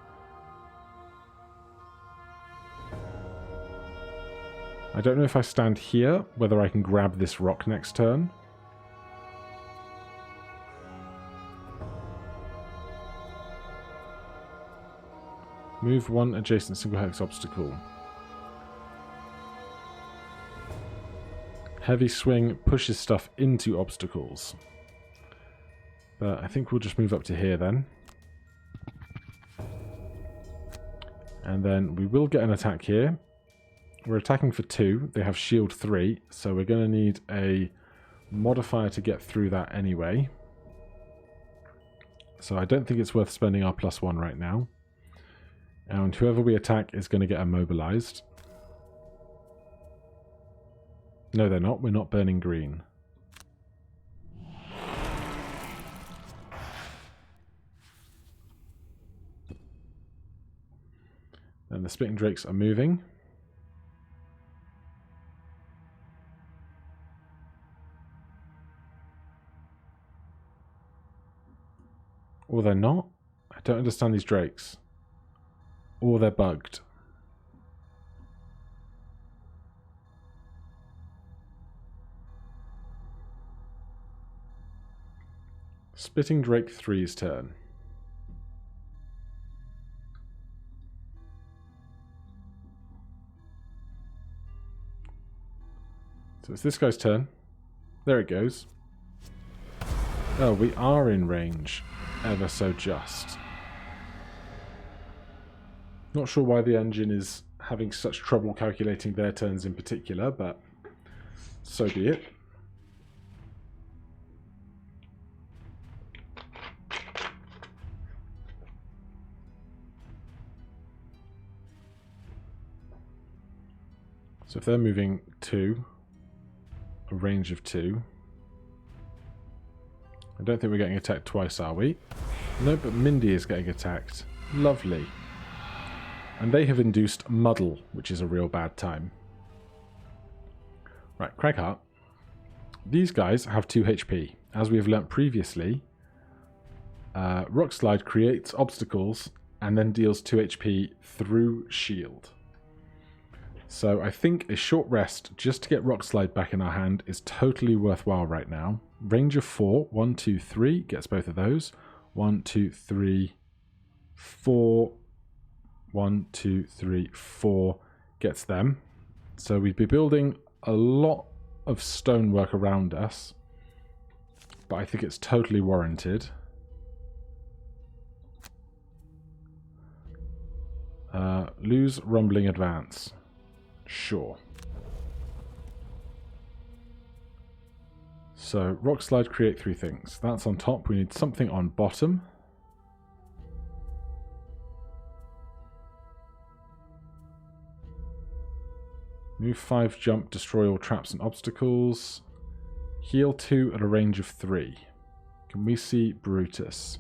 I don't know if I stand here, whether I can grab this rock next turn. Move 1 adjacent single hex obstacle. Heavy swing pushes stuff into obstacles. But I think we'll just move up to here then. And then we will get an attack here. We're attacking for 2. They have shield 3, so we're going to need a modifier to get through that anyway. So I don't think it's worth spending our +1 right now. And whoever we attack is going to get immobilized. No, they're not. We're not burning green. And the Spitting Drakes are moving. Or they're not. I don't understand these drakes. Or they're bugged. Spitting Drake 3's turn. So it's this guy's turn. There it goes. Oh, we are in range. Ever so just. Not sure why the engine is having such trouble calculating their turns in particular, but so be it. So if they're moving 2, a range of 2. I don't think we're getting attacked twice, are we? No, but Mindy is getting attacked. Lovely. And they have induced Muddle, which is a real bad time. Right, Cragheart. These guys have 2 HP. As we have learnt previously, Rock Slide creates obstacles and then deals 2 HP through shield. So I think a short rest just to get Rock Slide back in our hand is totally worthwhile right now. Range of 4. 1, 2, 3 gets both of those. 1, 2, 3, 4. 1, 2, 3, 4 gets them. So we'd be building a lot of stonework around us, but I think it's totally warranted. Lose rumbling advance. Sure. So Rock Slide create 3 things. That's on top. We need something on bottom. Move 5, jump, destroy all traps and obstacles. Heal 2 at a range of 3. Can we see Brutus?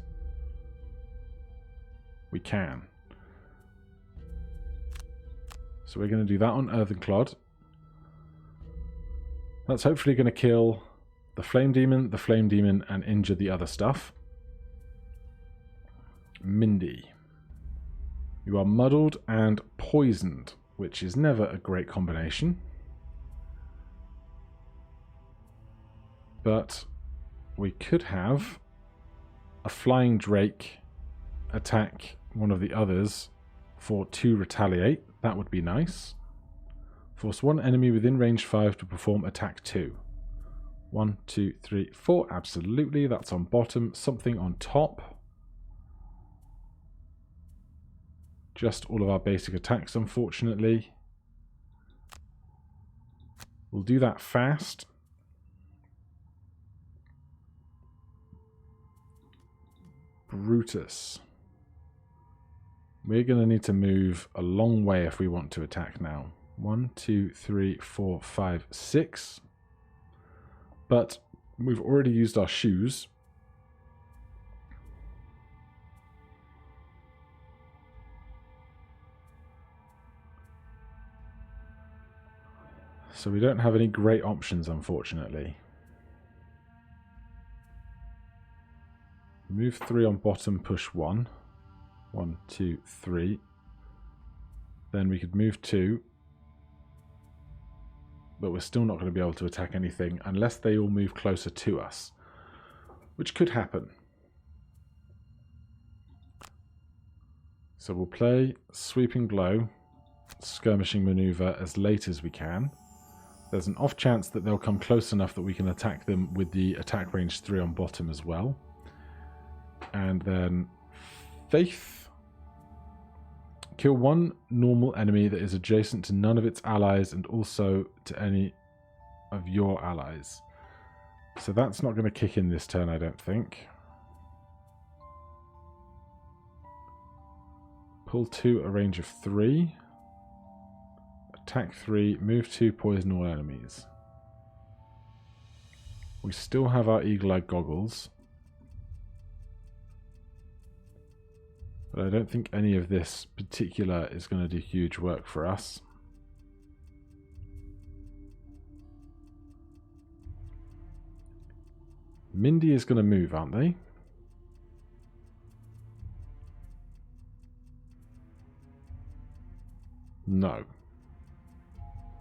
We can. So we're going to do that on Earthen Clod. That's hopefully going to kill the Flame Demon, and injure the other stuff. Mindy. You are muddled and poisoned, which is never a great combination. But we could have a Flying Drake attack one of the others for 2 retaliate. That would be nice. Force 1 enemy within range 5 to perform attack 2. 1, 2, 3, 4. Absolutely. That's on bottom. Something on top. Just all of our basic attacks, unfortunately. We'll do that fast. Brutus. We're going to need to move a long way if we want to attack now. 1, 2, 3, 4, 5, 6. But we've already used our shoes. So we don't have any great options, unfortunately. Move 3 on bottom, push 1. 1, 2, 3. Then we could move 2. But we're still not going to be able to attack anything unless they all move closer to us, which could happen. So we'll play Sweeping Blow, Skirmishing Maneuver as late as we can. There's an off chance that they'll come close enough that we can attack them with the attack range 3 on bottom as well. And then Faith. Kill 1 normal enemy that is adjacent to none of its allies and also to any of your allies. So that's not going to kick in this turn, I don't think. Pull 2, a range of 3. Attack 3, move 2, poison all enemies. We still have our eagle-eye goggles. But I don't think any of this particular is going to do huge work for us. Mindy is going to move, aren't they? No.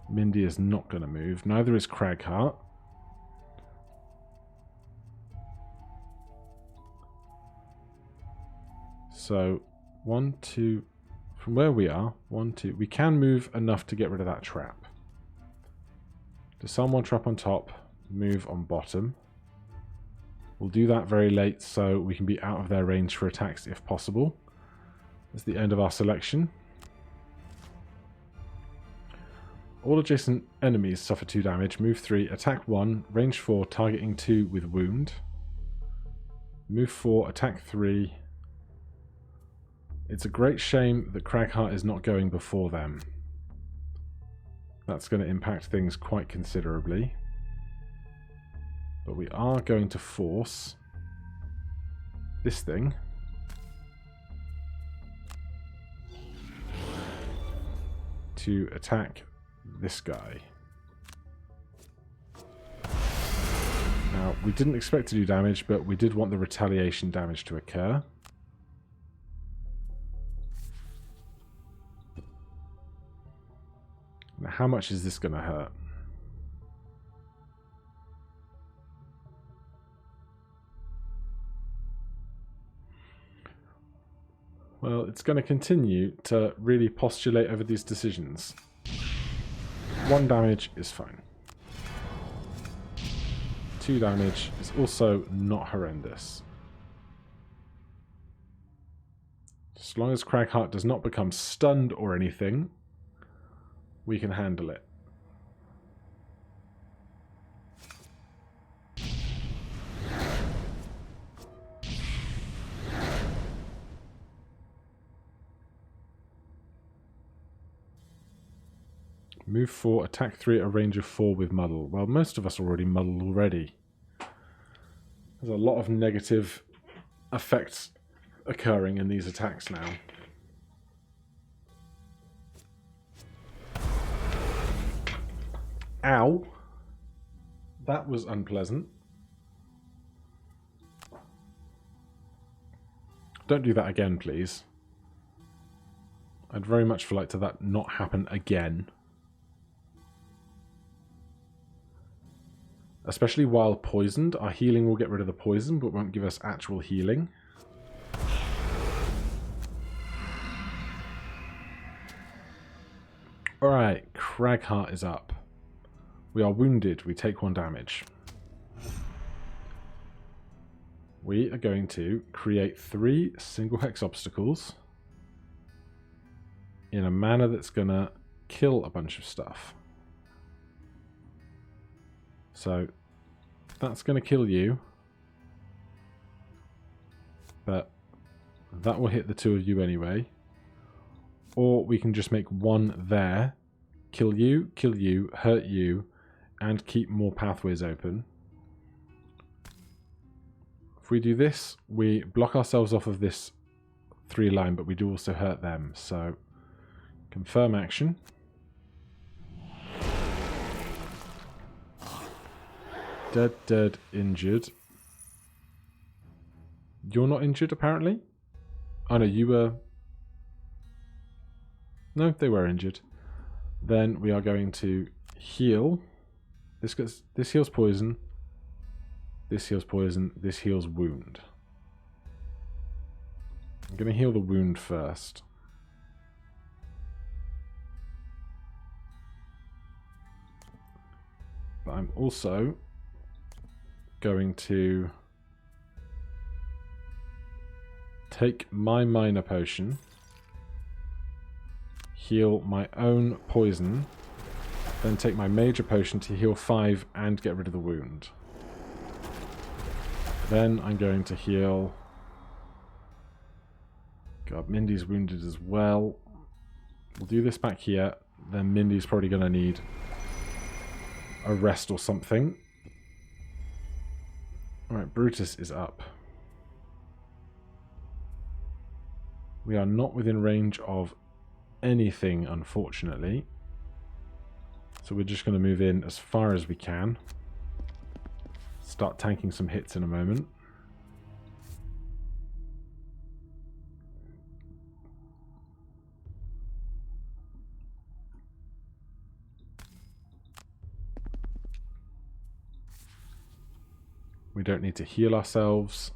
Mindy is not going to move. Neither is Cragheart. So, 1, 2, from where we are, 1, 2, we can move enough to get rid of that trap. Disarm 1 trap on top, move on bottom. We'll do that very late so we can be out of their range for attacks if possible. That's the end of our selection. All adjacent enemies suffer 2 damage, move 3, attack 1, range 4, targeting 2 with wound. Move 4, attack 3. It's a great shame that Cragheart is not going before them. That's going to impact things quite considerably. But we are going to force this thing to attack this guy. Now, we didn't expect to do damage, but we did want the retaliation damage to occur. Now, how much is this going to hurt? Well, it's going to continue to really postulate over these decisions. 1 damage is fine. 2 damage is also not horrendous. As long as Cragheart does not become stunned or anything, we can handle it. Move 4, attack 3 at a range of 4 with muddle. Well, most of us already muddled already. There's a lot of negative effects occurring in these attacks now. Ow. That was unpleasant. Don't do that again, please. I'd very much like to that not happen again. Especially while poisoned. Our healing will get rid of the poison, but won't give us actual healing. Alright, Cragheart is up. We are wounded. We take 1 damage. We are going to create 3 single hex obstacles in a manner that's going to kill a bunch of stuff. So that's going to kill you. But that will hit the two of you anyway. Or we can just make one there. Kill you, hurt you, and keep more pathways open. If we do this, we block ourselves off of this 3 line, but we do also hurt them. So, confirm action. Dead, injured. You're not injured, apparently? Oh, no, you were... No, they were injured. Then we are going to heal. This heals poison. This heals poison. This heals wound. I'm going to heal the wound first. But I'm also going to take my minor potion, heal my own poison, then take my major potion to heal 5 and get rid of the wound. Then I'm going to heal... God, Mindy's wounded as well. We'll do this back here. Then Mindy's probably going to need a rest or something. Alright, Brutus is up. We are not within range of anything, unfortunately. So we're just going to move in as far as we can. Start tanking some hits in a moment. We don't need to heal ourselves.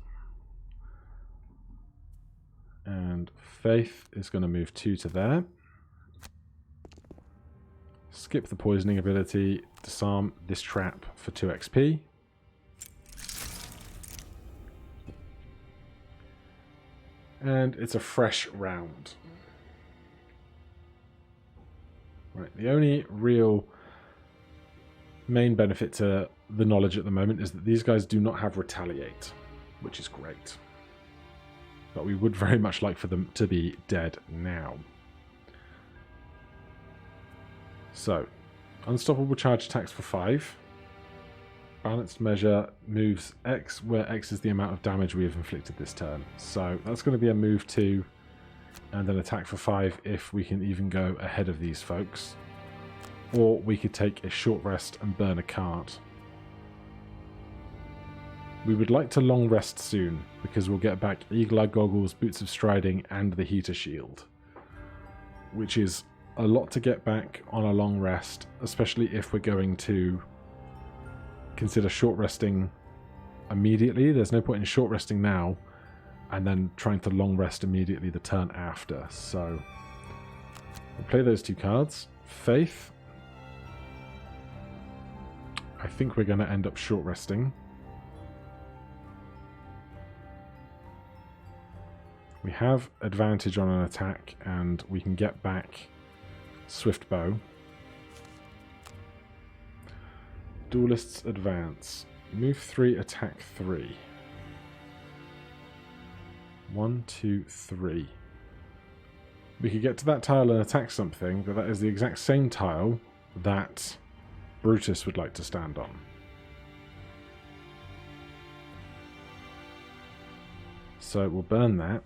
And Faith is going to move 2 to there. Skip the poisoning ability. Disarm this trap for 2 XP. And it's a fresh round. Right, the only real main benefit to the knowledge at the moment is that these guys do not have retaliate, which is great. But we would very much like for them to be dead now. So, unstoppable charge attacks for 5. Balanced measure moves X, where X is the amount of damage we have inflicted this turn. So that's going to be a move 2, and an attack for 5 if we can even go ahead of these folks. Or we could take a short rest and burn a card. We would like to long rest soon, because we'll get back Eagle-Eye Goggles, Boots of Striding, and the Heater Shield. Which is a lot to get back on a long rest, especially if we're going to consider short resting immediately. There's no point in short resting now, and then trying to long rest immediately the turn after. So, we'll play those 2 cards. Faith. I think we're going to end up short resting. We have advantage on an attack, and we can get back Swift Bow. Duelists advance. Move 3, attack 3. 1, 2, 3. We could get to that tile and attack something, but that is the exact same tile that Brutus would like to stand on. So we'll burn that.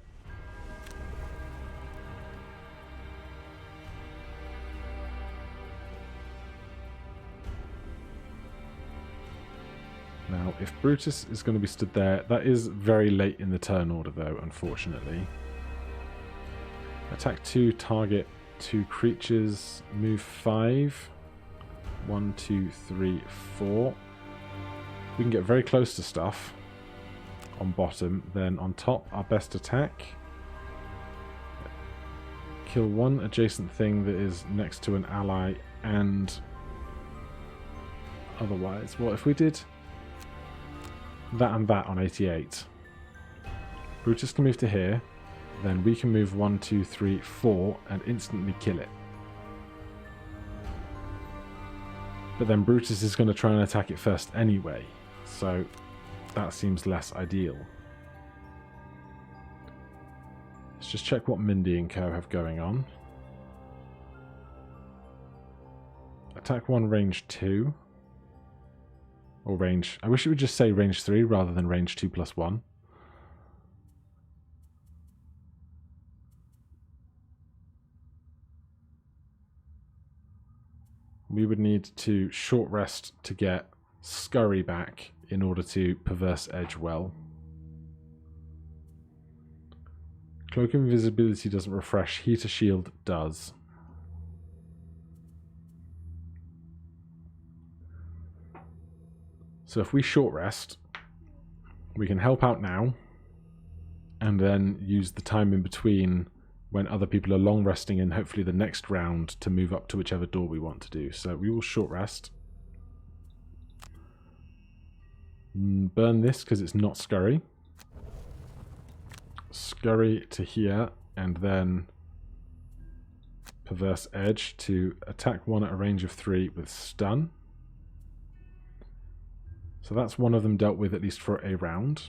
Now, if Brutus is going to be stood there, that is very late in the turn order though, unfortunately. Attack 2, target 2 creatures, move 5. 1, 2, 3, 4. We can get very close to stuff on bottom. Then on top, our best attack. Kill 1 adjacent thing that is next to an ally, and otherwise, what if we did that and that on 88? Brutus can move to here, then we can move 1, 2, 3, 4 and instantly kill it. But then Brutus is going to try and attack it first anyway, so that seems less ideal. Let's just check what Mindy and Co have going on. Attack 1, range 2. Or range... I wish it would just say range 3 rather than range 2 plus 1. We would need to short rest to get Scurry back in order to Perverse Edge well. Cloak of Invisibility doesn't refresh. Heater Shield does. So if we short rest, we can help out now and then use the time in between when other people are long resting in hopefully the next round to move up to whichever door we want to do. So we will short rest. Burn this because it's not Scurry. Scurry to here and then Perverse Edge to attack 1 at a range of 3 with stun. So that's one of them dealt with at least for a round.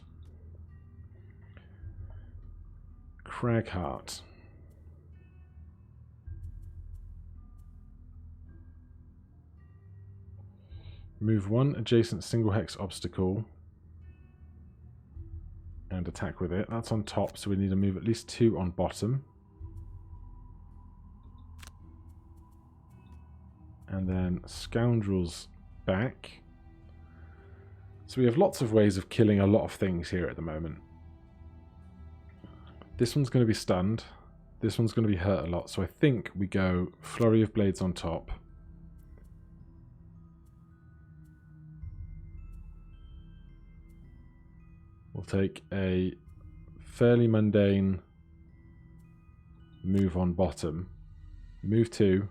Cragheart. Move 1 adjacent single hex obstacle and attack with it. That's on top, so we need to move at least 2 on bottom. And then Scoundrels back. So we have lots of ways of killing a lot of things here at the moment. This one's going to be stunned. This one's going to be hurt a lot. So I think we go Flurry of Blades on top. We'll take a fairly mundane move on bottom. Move 2.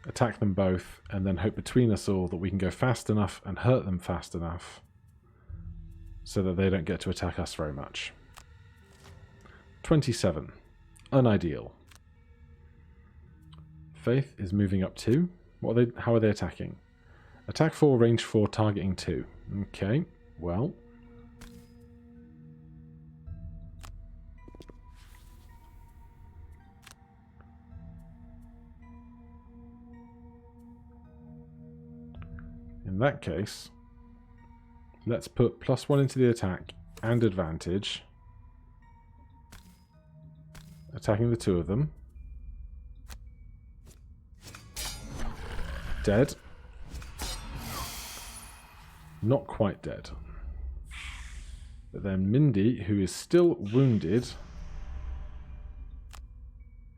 Attack them both, and then hope between us all that we can go fast enough and hurt them fast enough so that they don't get to attack us very much. 27. Unideal. Faith is moving up 2. How are they attacking? Attack 4, range 4, targeting 2. Okay, well. In that case, let's put +1 into the attack and advantage. Attacking the 2 of them. Dead. Not quite dead. But then Mindy, who is still wounded,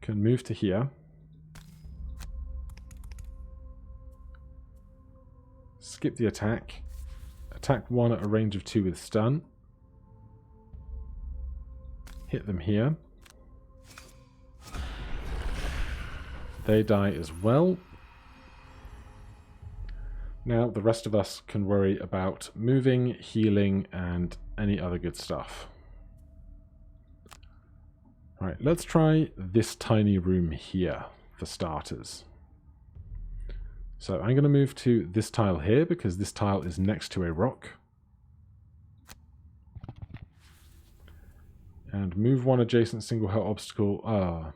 can move to here. Skip the attack. Attack 1 at a range of 2 with stun. Hit them here. They die as well. Now the rest of us can worry about moving, healing, and any other good stuff. Right, let's try this tiny room here for starters. So I'm going to move to this tile here because this tile is next to a rock. And move 1 adjacent single hell obstacle.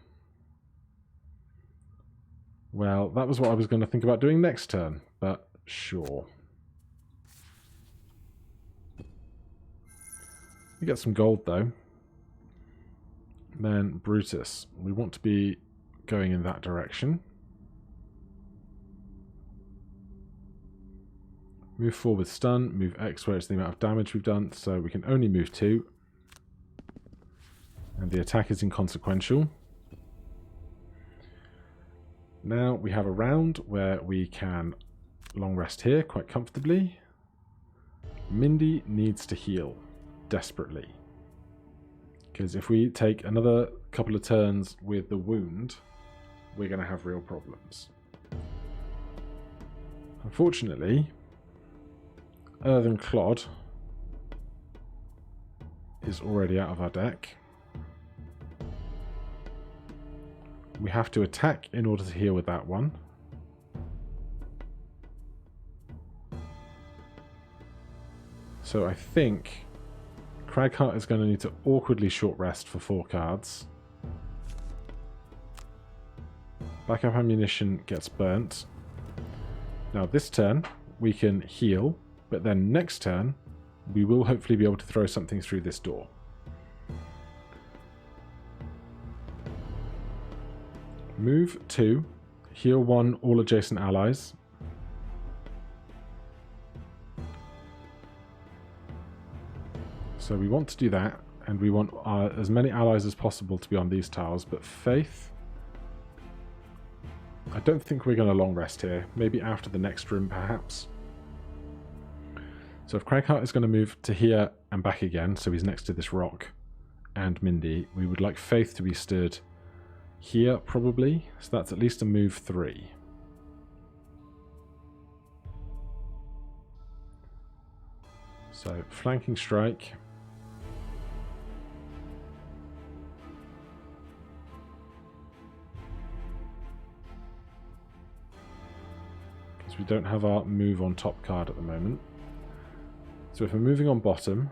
Well, that was what I was going to think about doing next turn, but sure. We get some gold though. Then Brutus. We want to be going in that direction. Move 4 with stun, move X where it's the amount of damage we've done, so we can only move 2. And the attack is inconsequential. Now we have a round where we can long rest here quite comfortably. Mindy needs to heal desperately. Because if we take another couple of turns with the wound, we're going to have real problems. Unfortunately, Earthen Clod is already out of our deck. We have to attack in order to heal with that one. So I think Cragheart is going to need to awkwardly short rest for 4 cards. Backup ammunition gets burnt. Now this turn we can heal, but then next turn we will hopefully be able to throw something through this door. Move 2, heal 1 all adjacent allies. So we want to do that, and we want as many allies as possible to be on these tiles, but Faith, I don't think we're going to long rest here. Maybe after the next room, perhaps. So if Cragheart is going to move to here and back again, so he's next to this rock, and Mindy, we would like Faith to be stood here, probably. So that's at least a move 3. So, flanking strike. Because we don't have our move on top card at the moment. So if we're moving on bottom,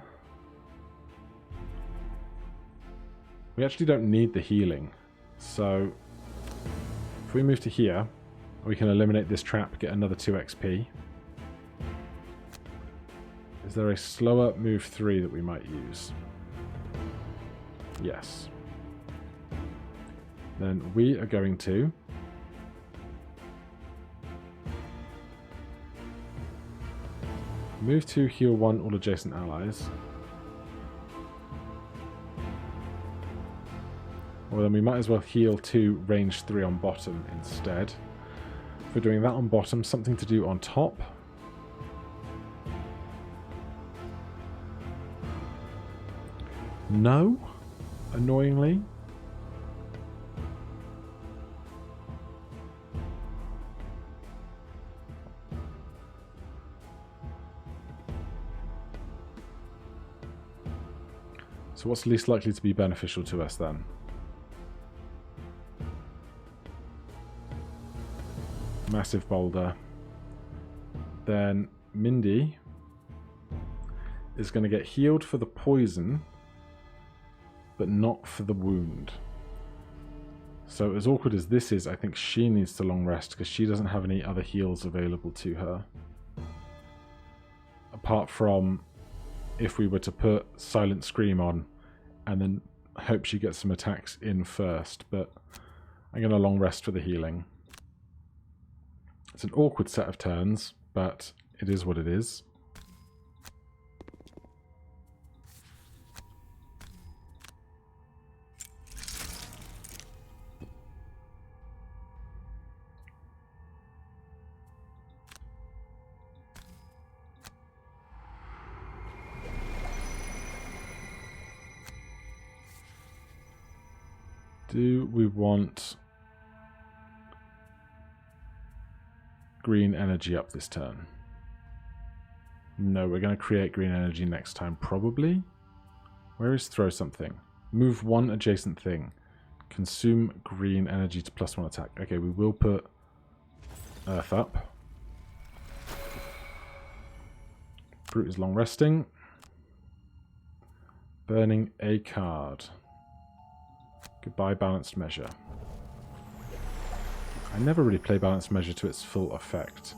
we actually don't need the healing. So if we move to here, we can eliminate this trap, get another 2 XP. Is there a slower move 3 that we might use? Yes. Then we are going to move to heal 1 all adjacent allies. Well, then we might as well heal 2 range 3 on bottom instead. If we're doing that on bottom, something to do on top. No, annoyingly. So what's least likely to be beneficial to us then? Massive boulder. Then Mindy is going to get healed for the poison, but not for the wound. So as awkward as this is, I think she needs to long rest because she doesn't have any other heals available to her. Apart from if we were to put Silent Scream on and then hope she gets some attacks in first, but I'm going to long rest for the healing. It's an awkward set of turns, but it is what it is. Do we want green energy up this turn? No, we're going to create green energy next time, probably. Where is throw something? Move 1 adjacent thing. Consume green energy to +1 attack. Okay, we will put Earth up. Brute is long resting. Burning a card. Goodbye, Balanced Measure. I never really play Balanced Measure to its full effect.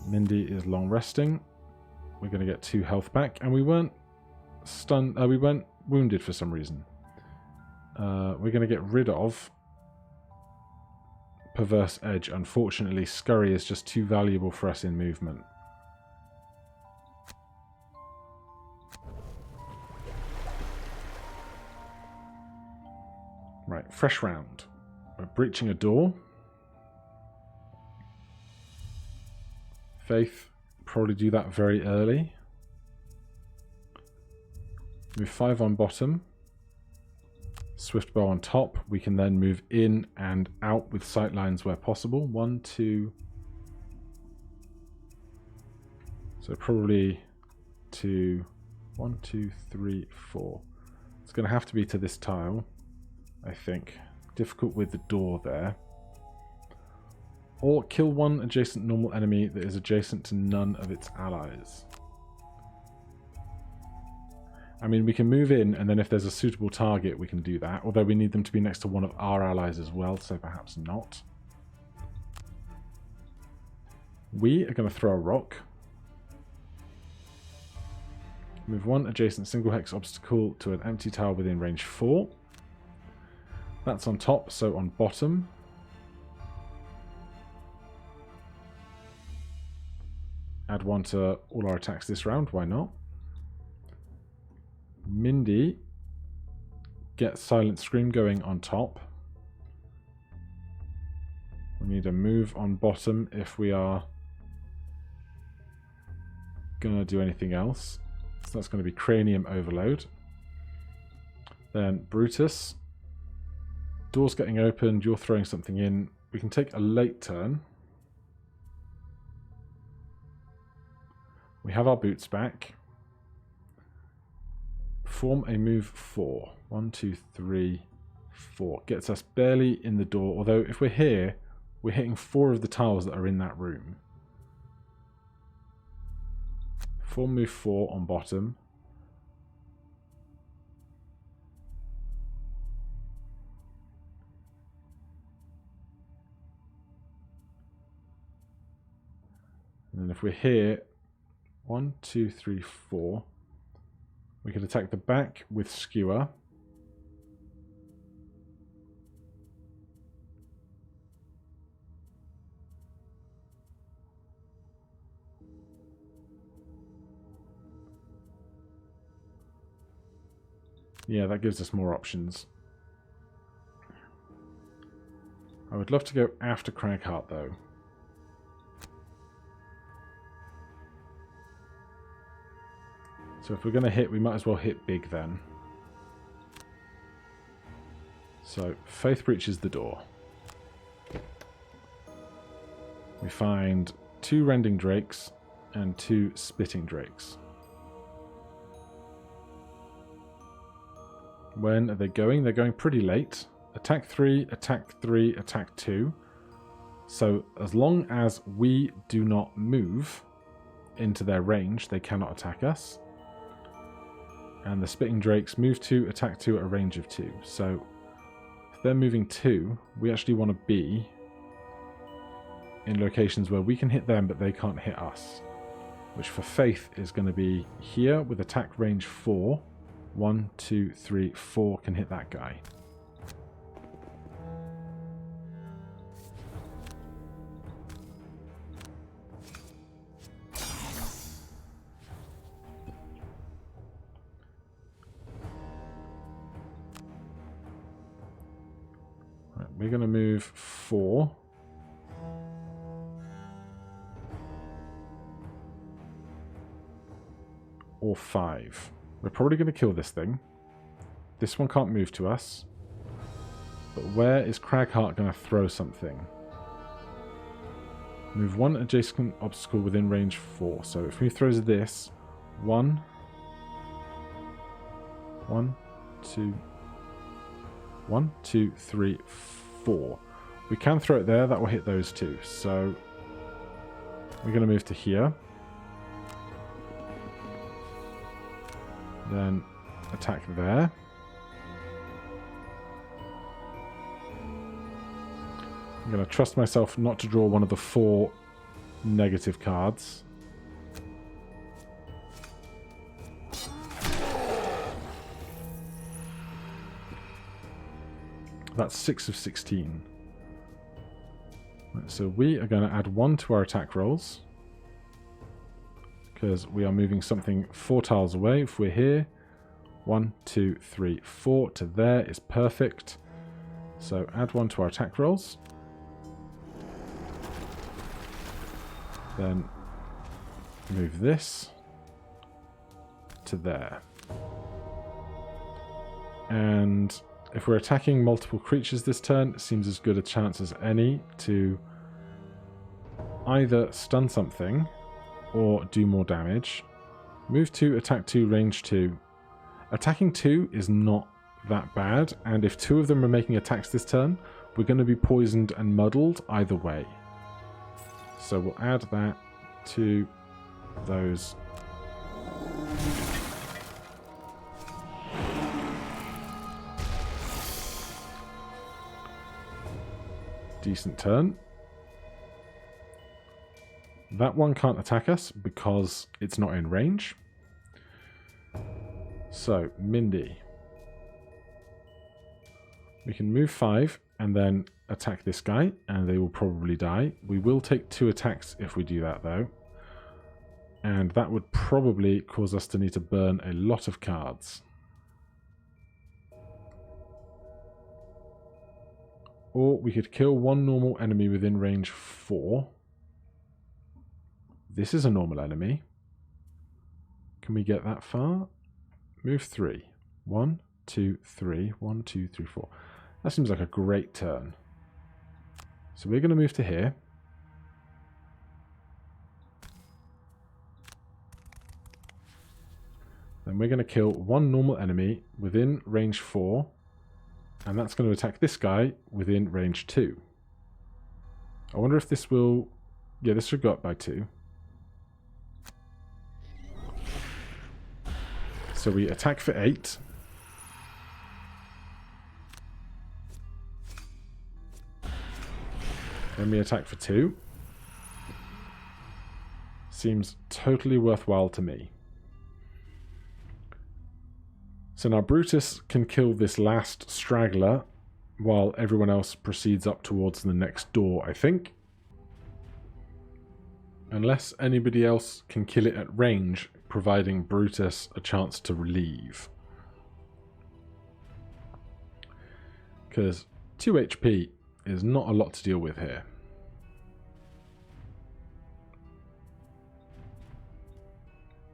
Mindy is long resting. We're going to get 2 health back, and we weren't stunned. We weren't wounded for some reason. We're going to get rid of Perverse Edge. Unfortunately, Scurry is just too valuable for us in movement. Right, fresh round. We're breaching a door. Faith, probably do that very early. Move 5 on bottom. Swift bow on top. We can then move in and out with sight lines where possible. 1, 2. So probably 2. 1, 2, 3, 4. It's going to have to be to this tile, I think. Difficult with the door there. Or kill 1 adjacent normal enemy that is adjacent to none of its allies. I mean, we can move in, and then if there's a suitable target, we can do that. Although we need them to be next to one of our allies as well, so perhaps not. We are going to throw a rock. Move one adjacent single hex obstacle to an empty tower within range 4. That's on top, so on bottom. Add one to all our attacks this round, why not? Mindy, get Silent Scream going on top. We need a move on bottom if we are going to do anything else. So that's going to be Cranium Overload. Then Brutus. Door's getting opened, you're throwing something in. We can take a late turn. We have our boots back. Perform a move 4. 1, 2, 3, 4. Gets us barely in the door, although if we're here, we're hitting 4 of the tiles that are in that room. Perform move 4 on bottom. And then if we're here, 1, 2, 3, 4. We could attack the back with Skewer. Yeah, that gives us more options. I would love to go after Cragheart though. So if we're going to hit, we might as well hit big then. So Faith breaches the door. We find 2 Rending Drakes and 2 Spitting Drakes. When are they going? They're going pretty late. Attack 3, attack 3, attack 2. So as long as we do not move into their range, they cannot attack us. And the Spitting Drakes move 2, attack 2 at a range of 2. So if they're moving 2, we actually want to be in locations where we can hit them, but they can't hit us. Which for Faith is going to be here with attack range 4. 1, 2, 3, 4 can hit that guy. Right, we're going to move 4. Or 5. We're probably going to kill this thing. This one can't move to us. But where is Cragheart going to throw something? Move 1 adjacent obstacle within range 4. So if he throws this, 1, 2, 3, 4. We can throw it there. That will hit those 2. So we're going to move to here. Then attack there. I'm going to trust myself not to draw one of the 4 negative cards. That's 6 of 16. Right, so we are going to add 1 to our attack rolls. Because we are moving something 4 tiles away. If we're here, 1, 2, 3, 4 to there is perfect. So add 1 to our attack rolls. Then move this to there. And if we're attacking multiple creatures this turn, it seems as good a chance as any to either stun something or do more damage. Move 2, attack 2, range 2. Attacking 2 is not that bad, and if 2 of them are making attacks this turn, we're going to be poisoned and muddled either way. So we'll add that to those. Decent turn. That one can't attack us because it's not in range. So, Mindy. We can move 5 and then attack this guy, and they will probably die. We will take 2 attacks if we do that, though. And that would probably cause us to need to burn a lot of cards. Or we could kill one normal enemy within range 4. This is a normal enemy. Can we get that far? Move 3. 1, 2, 3. 1, 2, 3, 4. That seems like a great turn. So we're going to move to here. Then we're going to kill one normal enemy within range 4. And that's going to attack this guy within range 2. I wonder if this will... Yeah, this should go up by 2. So we attack for 8. Then we attack for 2. Seems totally worthwhile to me. So now Brutus can kill this last straggler while everyone else proceeds up towards the next door, I think. Unless anybody else can kill it at range, providing Brutus a chance to relieve. Because 2 HP is not a lot to deal with here.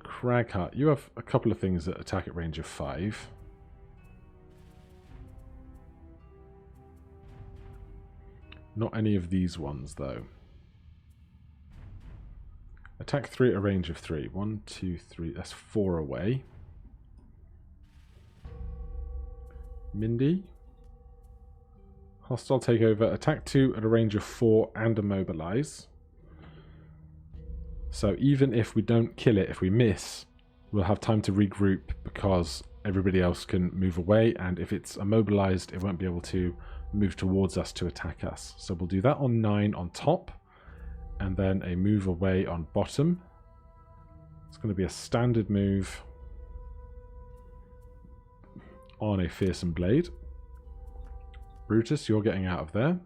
Cragheart, you have a couple of things that attack at range of 5. Not any of these ones, though. Attack 3 at a range of 3. 1, 2, 3. That's 4 away. Mindy. Hostile takeover. Attack 2 at a range of 4 and immobilize. So even if we don't kill it, if we miss, we'll have time to regroup because everybody else can move away, and if it's immobilized, it won't be able to move towards us to attack us. So we'll do that on 9 on top, and then a move away on bottom. It's going to be a standard move on a fearsome blade. Brutus, you're getting out of there.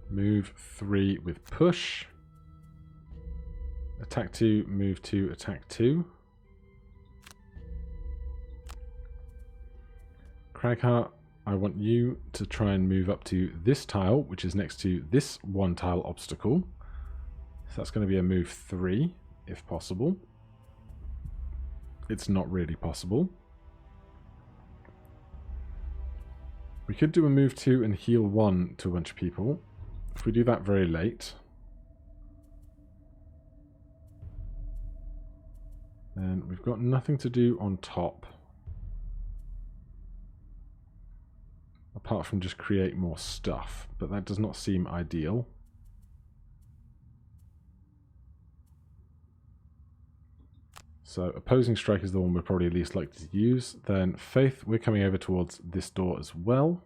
Move 3 with push. Attack 2, move 2, attack 2. Cragheart, I want you to try and move up to this tile, which is next to this 1 tile obstacle. So that's going to be a move 3, if possible. It's not really possible. We could do a move 2 and heal 1 to a bunch of people. If we do that very late, then we've got nothing to do on top. Apart from just create more stuff, but that does not seem ideal. So opposing strike is the one we're probably least likely to use. Then Faith, we're coming over towards this door as well.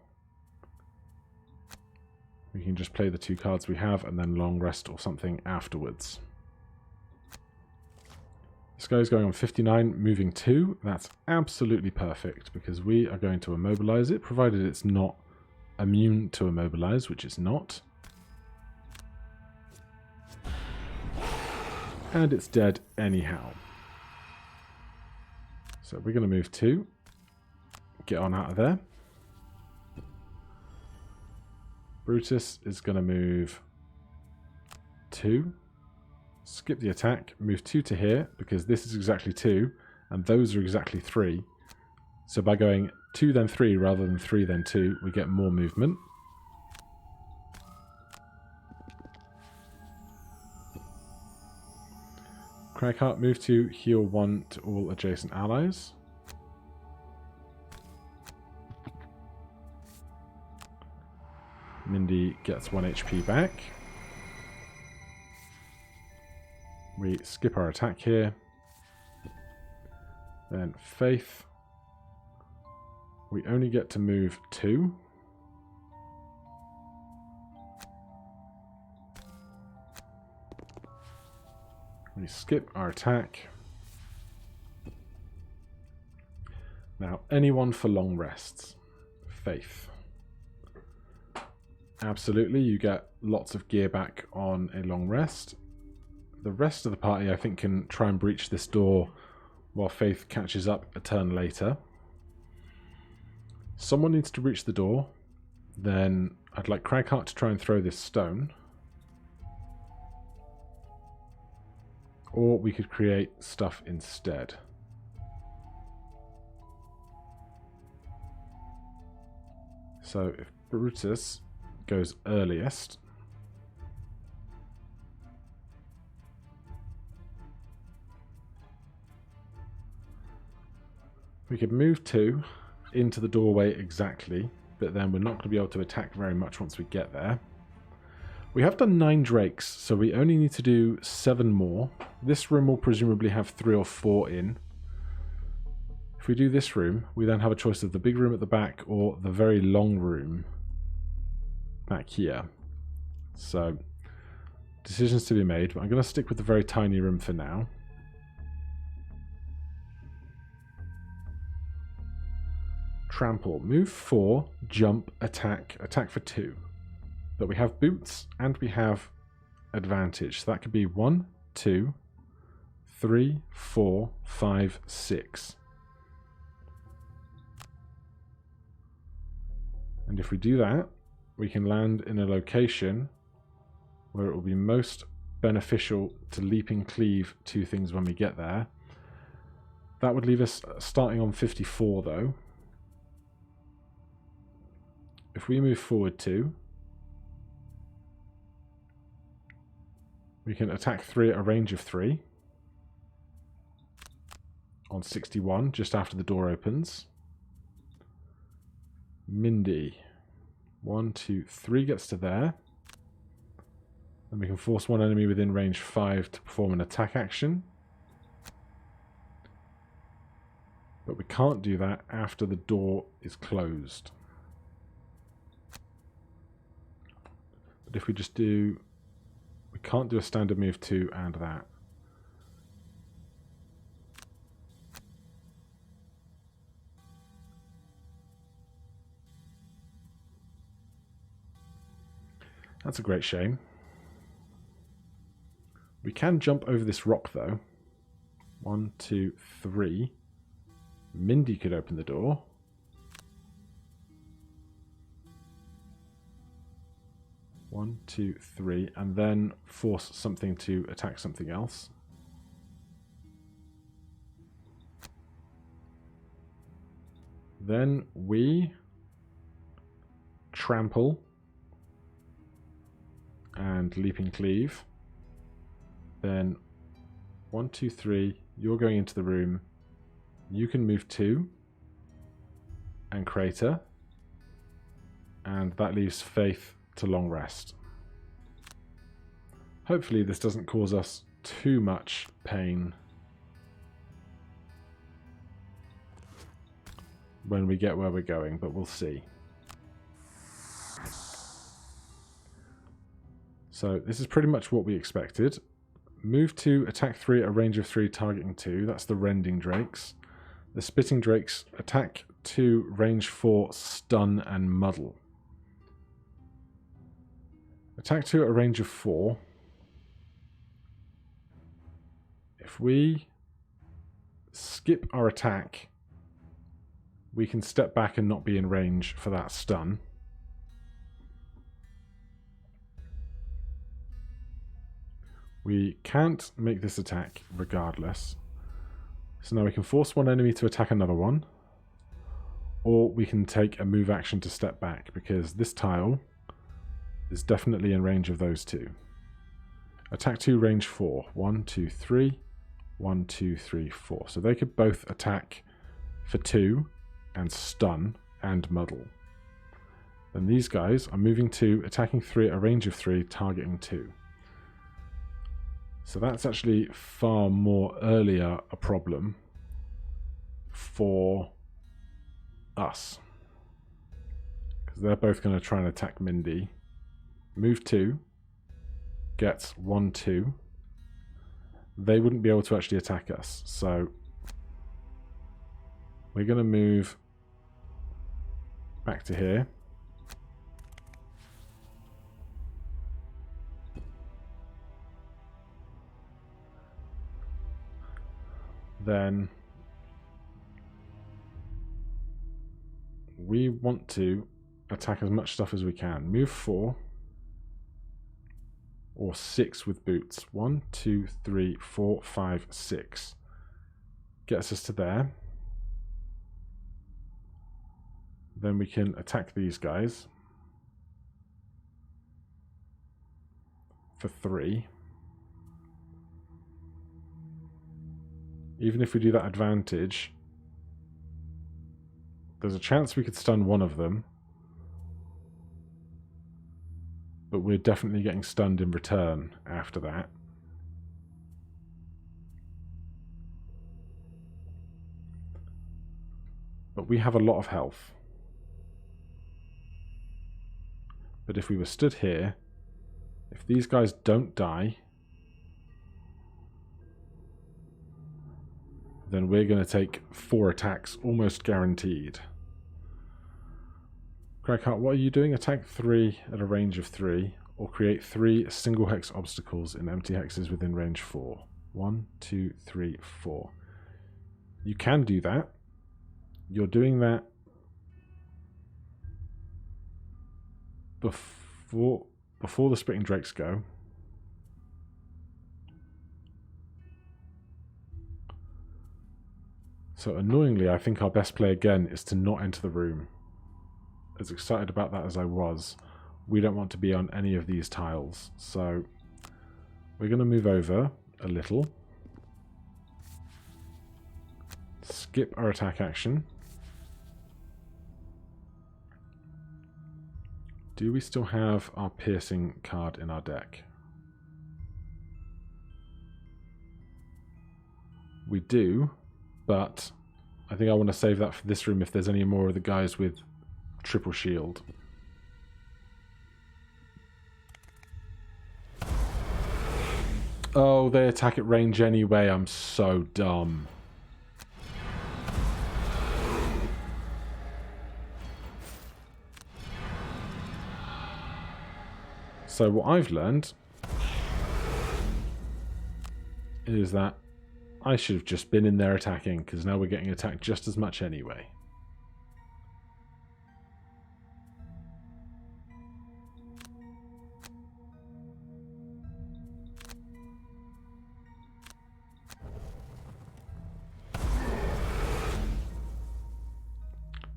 We can just play the 2 cards we have and then long rest or something afterwards. This guy's going on 59, moving 2. That's absolutely perfect because we are going to immobilize it, provided it's not immune to immobilize, which it's not. And it's dead anyhow. So we're going to move 2. Get on out of there. Brutus is going to move 2. Skip the attack, move 2 to here, because this is exactly 2, and those are exactly 3. So by going 2 then 3 rather than 3 then 2, we get more movement. Cragheart, move 2, heal 1 to all adjacent allies. Mindy gets 1 HP back. We skip our attack here. Then Faith We only get to move 2. We skip our attack. Now, anyone for long rests? Faith. Absolutely, you get lots of gear back on a long rest. The rest of the party, I think, can try and breach this door while Faith catches up a turn later. Someone needs to reach the door. Then I'd like Cragheart to try and throw this stone. Or we could create stuff instead. So if Brutus goes earliest, we could move 2 into the doorway exactly, but then we're not going to be able to attack very much once we get there. We have done 9 drakes, so we only need to do 7 more. This room will presumably have 3 or 4 in. If we do this room, we then have a choice of the big room at the back or the very long room back here. So, decisions to be made, but I'm going to stick with the very tiny room for now. Trample. Move 4, jump, attack, attack for 2. But we have boots and we have advantage. So that could be 1, 2, 3, 4, 5, 6. And if we do that, we can land in a location where it will be most beneficial to leap and cleave 2 things when we get there. That would leave us starting on 54 though. If we move forward 2, we can attack 3 at a range of 3 on 61, just after the door opens. Mindy. 1, 2, 3 gets to there. Then we can force one enemy within range 5 to perform an attack action. But we can't do that after the door is closed. But if we just do... We can't do a standard move 2 and that. That's a great shame. We can jump over this rock though. 1, 2, 3. Mindy could open the door. One, 2, 3, and then force something to attack something else. Then we trample and leaping cleave. Then 1, 2, 3, you're going into the room. You can move 2 and crater, and that leaves Faith to long rest. Hopefully this doesn't cause us too much pain when we get where we're going, but we'll see. So this is pretty much what we expected. Move 2, attack 3 at a range of 3, targeting 2. That's the rending drakes. The spitting drakes attack 2, range 4, stun and muddle. Attack 2 at a range of 4. If we skip our attack, we can step back and not be in range for that stun. We can't make this attack regardless. So now we can force one enemy to attack another one, or we can take a move action to step back, because this tile is definitely in range of those 2. Attack 2, range 4. 1, 2, 3. 1, 2, 3, 4. So they could both attack for 2 and stun and muddle. Then these guys are moving 2, attacking 3 at a range of 3, targeting 2. So that's actually far more earlier a problem for us. Because they're both going to try and attack Mindy. Move 2. Gets 1, 2. They wouldn't be able to actually attack us. So we're going to move back to here. Then we want to attack as much stuff as we can. Move 4 or 6 with boots. 1, 2, 3, 4, 5, 6. Gets us to there. Then we can attack these guys for 3. Even if we do that advantage, there's a chance we could stun one of them, but we're definitely getting stunned in return after that. But we have a lot of health. But if we were stood here, if these guys don't die, then we're going to take 4 attacks, almost guaranteed. Cragheart, what are you doing? Attack 3 at a range of 3, or create 3 single hex obstacles in empty hexes within range 4. 1, 2, 3, 4. You can do that. You're doing that before the Spitting Drakes go. So annoyingly, I think our best play again is to not enter the room. As excited about that as I was, we don't want to be on any of these tiles. So we're going to move over a little. Skip our attack action. Do we still have our piercing card in our deck? We do. But I think I want to save that for this room if there's any more of the guys with triple shield. Oh, they attack at range anyway. I'm so dumb. So what I've learned is that I should have just been in there attacking, because now we're getting attacked just as much anyway.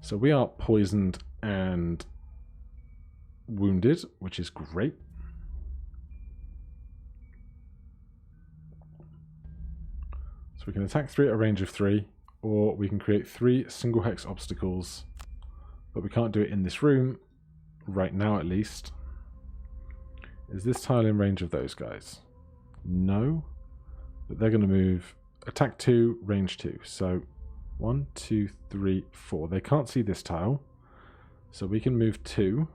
So we are poisoned and wounded, which is great. So we can attack 3 at a range of 3, or we can create 3 single hex obstacles, but we can't do it in this room, right now at least. Is this tile in range of those guys? No, but they're going to move attack 2, range 2. So 1, 2, 3, 4. They can't see this tile, so we can move 2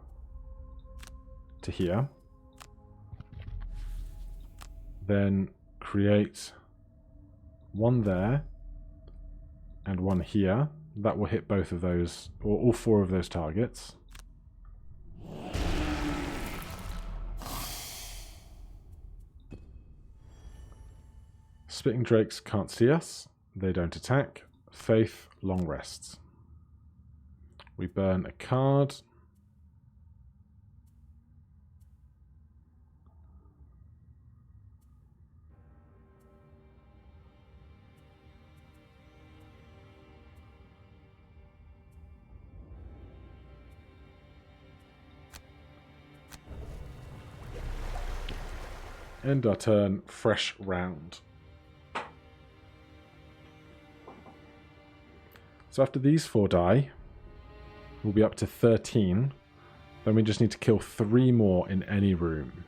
to here, then create 1 there and 1 here. That will hit both of those, or all 4 of those targets. Spitting Drakes can't see us. They don't attack. Faith, long rests. We burn a card. End our turn, fresh round. So after these 4 die, we'll be up to 13. Then we just need to kill 3 more in any room.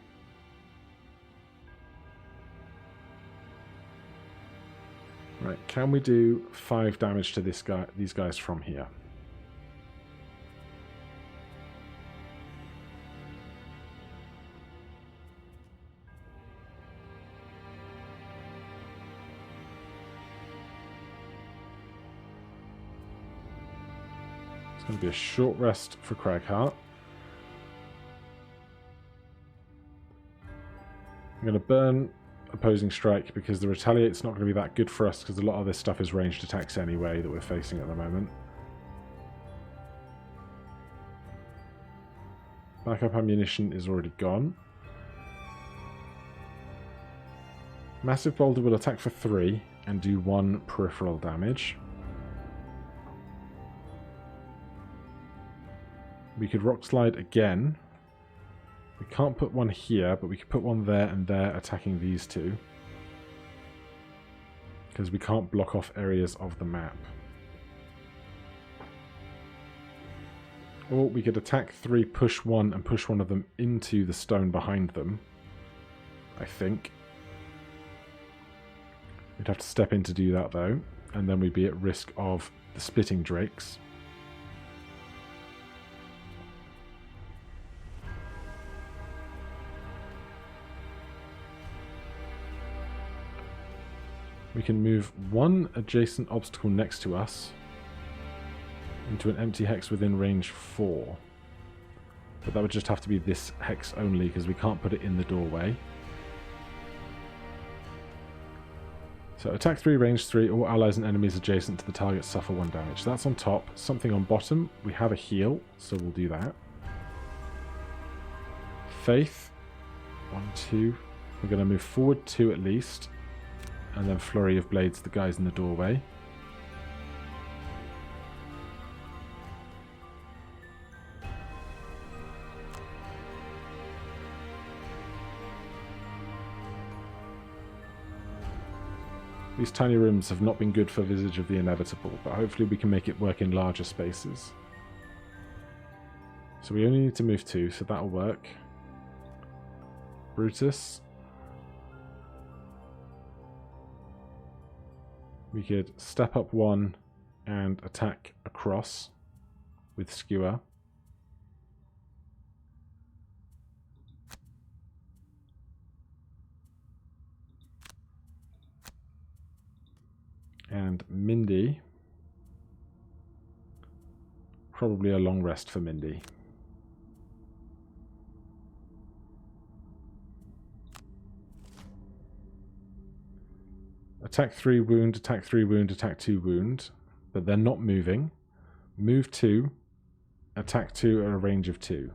Right, can we do 5 damage to these guys from here? going to be a short rest for Craghart. I'm going to burn Opposing Strike because the Retaliate's not going to be that good for us because a lot of this stuff is ranged attacks anyway that we're facing at the moment. Backup ammunition is already gone. Massive Boulder will attack for 3 and do 1 peripheral damage. We could Rock Slide again. We can't put one here, but we could put one there and there attacking these two. Because we can't block off areas of the map. Or we could attack 3, push 1, and push one of them into the stone behind them. I think. We'd have to step in to do that though, and then we'd be at risk of the Spitting Drakes. We can move 1 adjacent obstacle next to us into an empty hex within range 4. But that would just have to be this hex only because we can't put it in the doorway. So attack 3, range 3, all allies and enemies adjacent to the target suffer 1 damage. That's on top. Something on bottom. We have a heal, so we'll do that. Faith. 1, 2. We're going to move forward 2 at least. And then Flurry of Blades, the guys in the doorway. These tiny rooms have not been good for Visage of the Inevitable, but hopefully we can make it work in larger spaces. So we only need to move 2, so that'll work. Brutus. We could step up 1 and attack across with Skewer. And Mindy. Probably a long rest for Mindy. Attack 3 wound, attack 3 wound, attack 2 wound. But they're not moving. Move 2, attack 2 at a range of 2.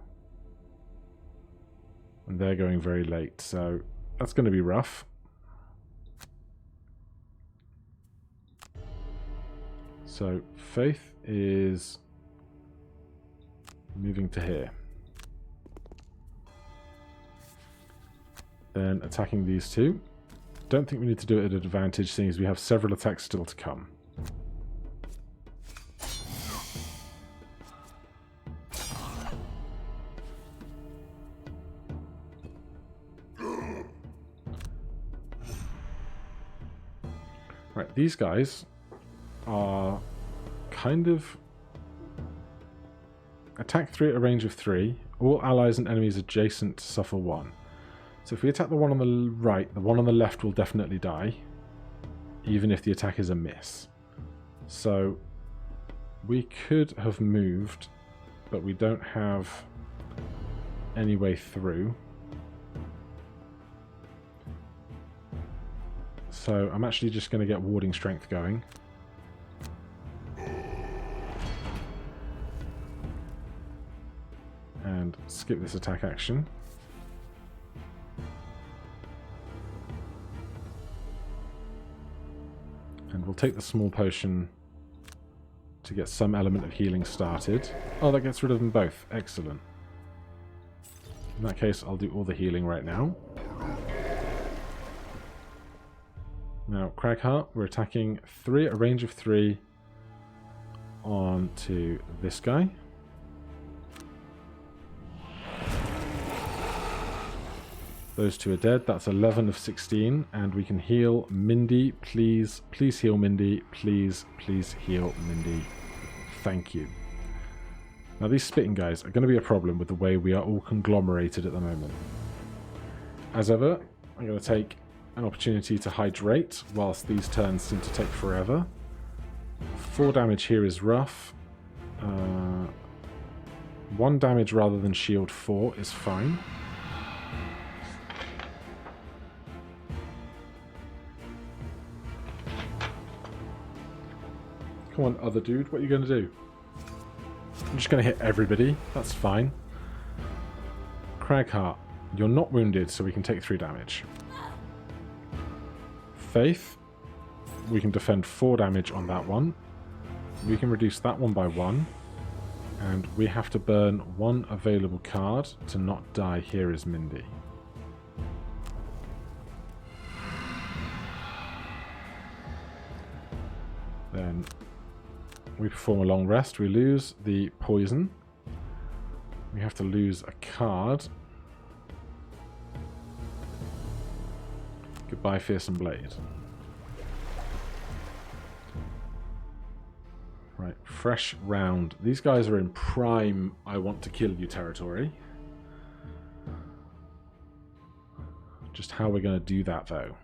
And they're going very late, so that's going to be rough. So Faith is moving to here. Then attacking these two. Don't think we need to do it at an advantage, seeing as we have several attacks still to come. Right, these guys are kind of attack 3 at a range of 3. All allies and enemies adjacent suffer 1. So if we attack the one on the right, the one on the left will definitely die, even if the attack is a miss. So we could have moved, but we don't have any way through. So I'm actually just going to get warding strength going. And skip this attack action. And we'll take the small potion to get some element of healing started. Oh, that gets rid of them both. Excellent. In that case, I'll do all the healing right now. Now, Craghart, we're attacking 3 at a range of 3 onto this guy. Those two are dead. That's 11 of 16, and we can heal Mindy. Please heal Mindy. Please heal Mindy. Thank you. Now, these spitting guys are going to be a problem with the way we are all conglomerated at the moment. As ever, I'm going to take an opportunity to hydrate whilst these turns seem to take forever. 4 damage here is rough. 1 damage rather than shield 4 is fine. Come on, other dude, what are you going to do? I'm just going to hit everybody. That's fine. Cragheart, you're not wounded, so we can take 3 damage. Faith, we can defend 4 damage on that one. We can reduce that one by 1. And we have to burn 1 available card to not die. Here is Mindy. Then we perform a long rest. We lose the poison. We have to lose a card. Goodbye, Fearsome Blade. Right, fresh round. These guys are in prime I want to kill you territory. Just how we're going to do that, though.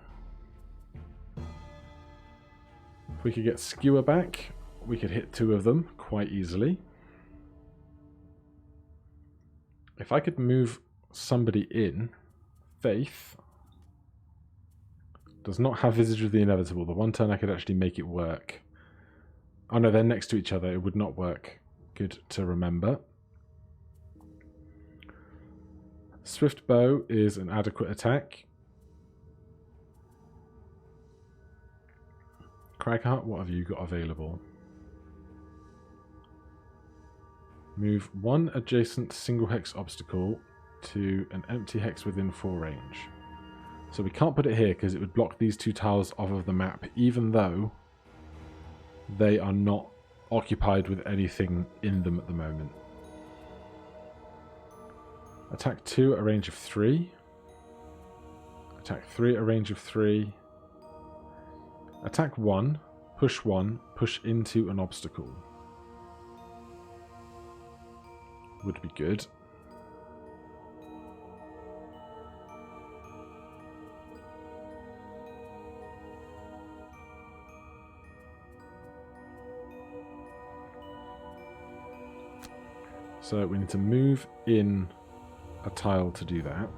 If we could get Skewer back, we could hit 2 of them quite easily. If I could move somebody in, Faith does not have Visage of the Inevitable. The one turn I could actually make it work. Oh no, they're next to each other. It would not work. Good to remember. Swift Bow is an adequate attack. Cragheart, what have you got available? Move 1 adjacent single hex obstacle to an empty hex within 4 range. So we can't put it here because it would block these 2 tiles off of the map, even though they are not occupied with anything in them at the moment. Attack 2 at a range of 3. Attack 3 at a range of 3. Attack 1, push into an obstacle. Would be good. So we need to move in a tile to do that.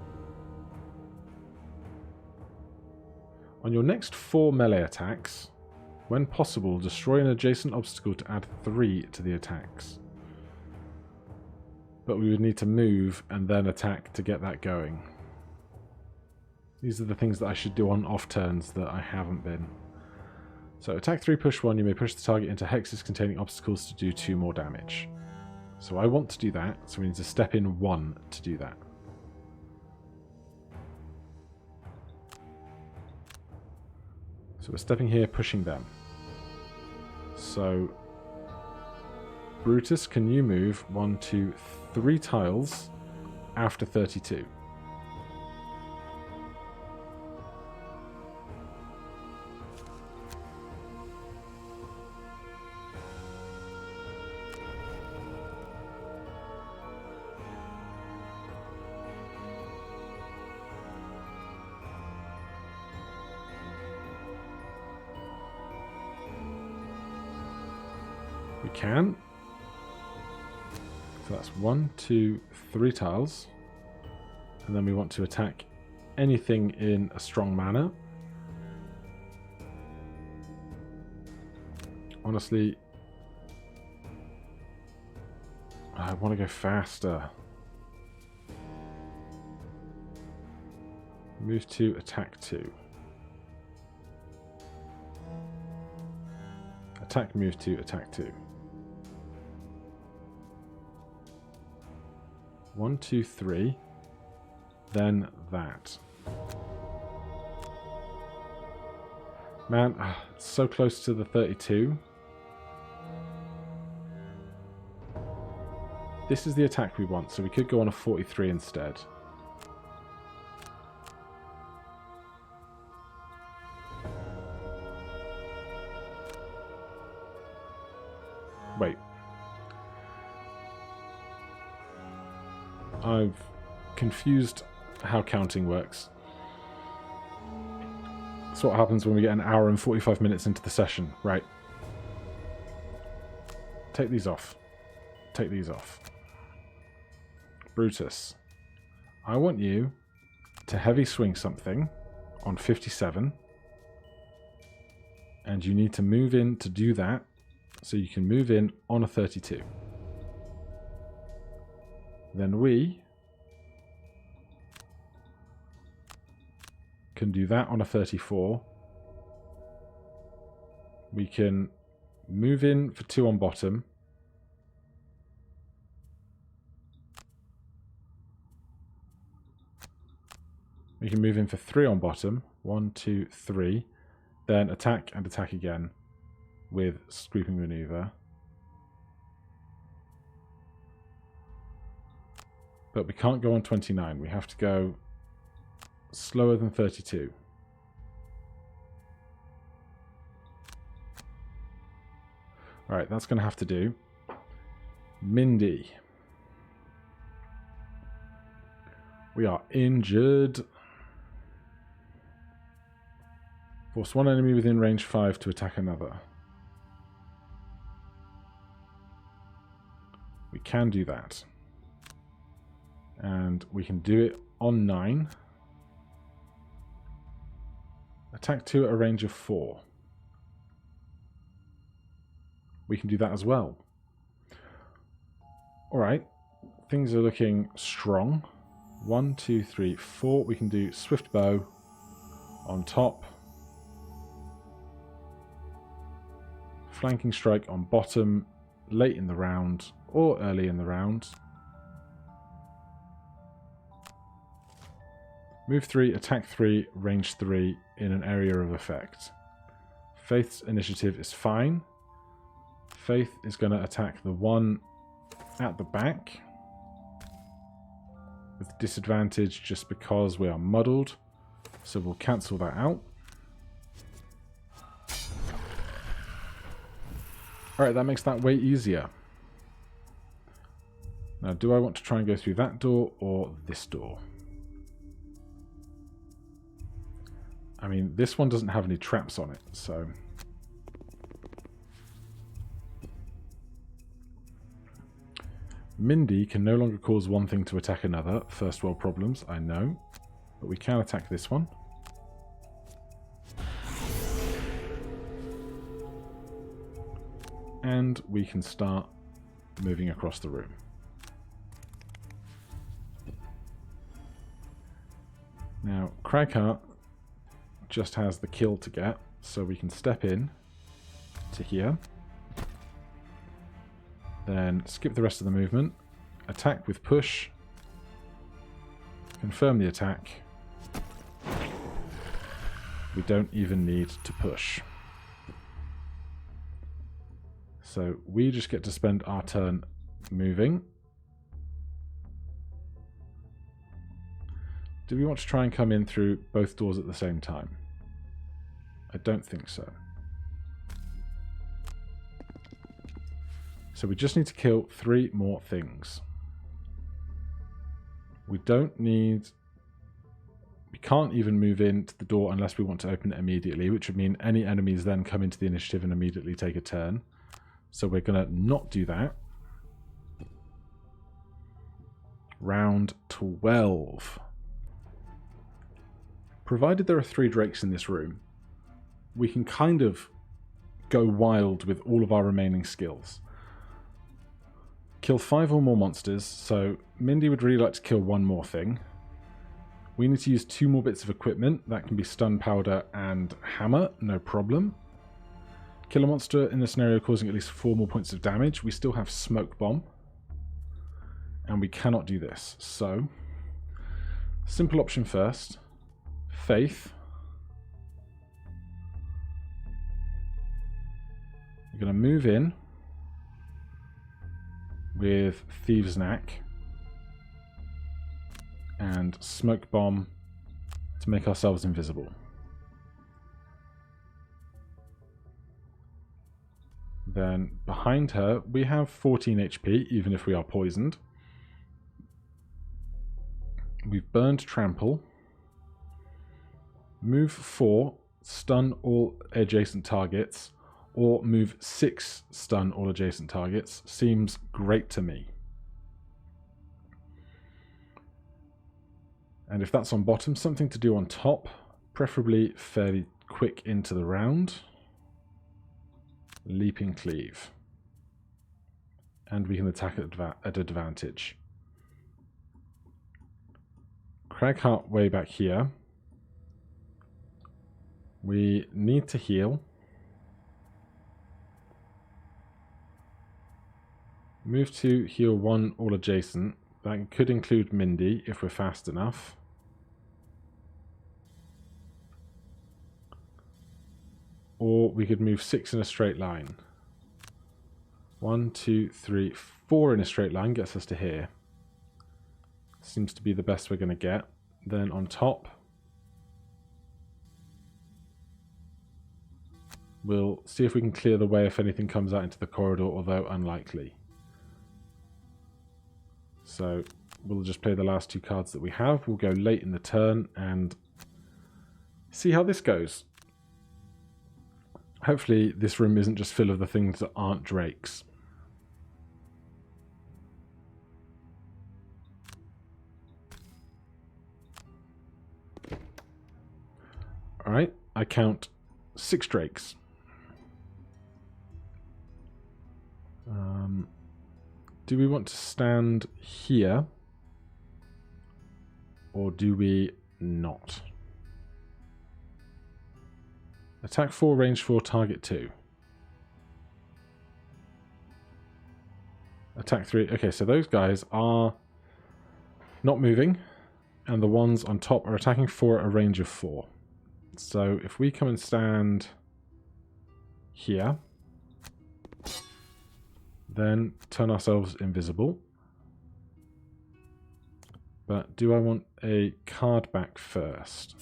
On your next 4 melee attacks, when possible, destroy an adjacent obstacle to add 3 to the attacks. But we would need to move and then attack to get that going. These are the things that I should do on off turns that I haven't been. So attack 3, push 1, you may push the target into hexes containing obstacles to do 2 more damage. So I want to do that, so we need to step in 1 to do that. So we're stepping here, pushing them. So Brutus, can you move 1, 2, 3 tiles after 32? We can. So that's 1, 2, 3 tiles. And then we want to attack anything in a strong manner. Honestly, I want to go faster. Move to attack 2. Attack, move to attack 2. 1, 2, 3. Then that. Man, it's so close to the 32. This is the attack we want, so we could go on a 43 instead. Wait. I've confused how counting works. That's what happens when we get an hour and 45 minutes into the session. Right. Take these off. Take these off. Brutus, I want you to heavy swing something on 57, and you need to move in to do that, so you can move in on a 32. Then we can do that on a 34. We can move in for 2 on bottom. We can move in for 3 on bottom. 1, 2, 3. Then attack and attack again with sweeping maneuver. But we can't go on 29. We have to go slower than 32. Alright, that's going to have to do. Mindy. We are injured. Force one enemy within range 5 to attack another. We can do that. And we can do it on 9. Attack 2 at a range of 4. We can do that as well. Alright. Things are looking strong. 1, 2, 3, 4. We can do Swift Bow on top. Flanking Strike on bottom late in the round or early in the round. Move 3, attack 3, range 3 in an area of effect. Faith's initiative is fine. Faith is going to attack the one at the back with disadvantage just because we are muddled. So we'll cancel that out. Alright, that makes that way easier. Now, do I want to try and go through that door or this door? I mean, this one doesn't have any traps on it, so... Mindy can no longer cause one thing to attack another. First world problems, I know. But we can attack this one. And we can start moving across the room. Now, Cragheart just has the kill to get, so we can step in to here. Then skip the rest of the movement. Attack with push. Confirm the attack. We don't even need to push. So we just get to spend our turn moving. Do we want to try and come in through both doors at the same time? I don't think so. So we just need to kill 3 more things. We don't need... We can't even move into the door unless we want to open it immediately, which would mean any enemies then come into the initiative and immediately take a turn. So we're going to not do that. Round 12. Provided there are 3 drakes in this room, we can kind of go wild with all of our remaining skills. Kill 5 or more monsters, so Mindy would really like to kill 1 more thing. We need to use 2 more bits of equipment. That can be stun powder and hammer, no problem. Kill a monster in the scenario causing at least 4 more points of damage. We still have smoke bomb. And we cannot do this. So, simple option first. Faith. We're going to move in with Thieves' Knack and Smoke Bomb to make ourselves invisible. Then behind her we have 14 HP even if we are poisoned. We've burned Trample. Move 4, stun all adjacent targets, or move 6, stun all adjacent targets. Seems great to me. And if that's on bottom, something to do on top, preferably fairly quick into the round. Leaping Cleave. And we can attack at advantage. Cragheart way back here. We need to heal. Move to heal one all adjacent. That could include Mindy if we're fast enough. Or we could move 6 in a straight line. 1, 2, 3, 4 in a straight line gets us to here. Seems to be the best we're going to get. Then on top, we'll see if we can clear the way if anything comes out into the corridor, although unlikely. So we'll just play the last 2 cards that we have. We'll go late in the turn and see how this goes. Hopefully this room isn't just full of the things that aren't drakes. Alright, I count 6 drakes. Do we want to stand here? Or do we not? Attack 4, range 4, target 2. Attack 3. Okay, so those guys are not moving. And the ones on top are attacking 4 at a range of 4. So if we come and stand here, then turn ourselves invisible. But do I want a card back first?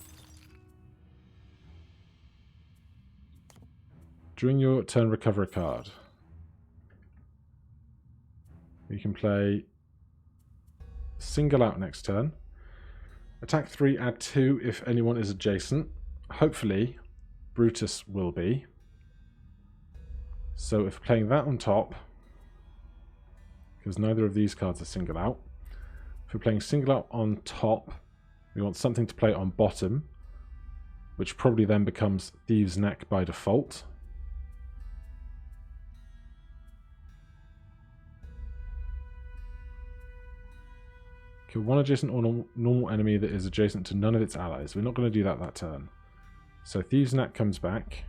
During your turn, recover a card. You can play single out next turn. Attack 3, add 2 if anyone is adjacent. Hopefully, Brutus will be. So if playing that on top, because neither of these cards are single out. If we're playing single out on top, we want something to play on bottom, which probably then becomes Thieves' Neck by default. Kill one adjacent or normal enemy that is adjacent to none of its allies. We're not going to do that turn. So Thieves' Neck comes back.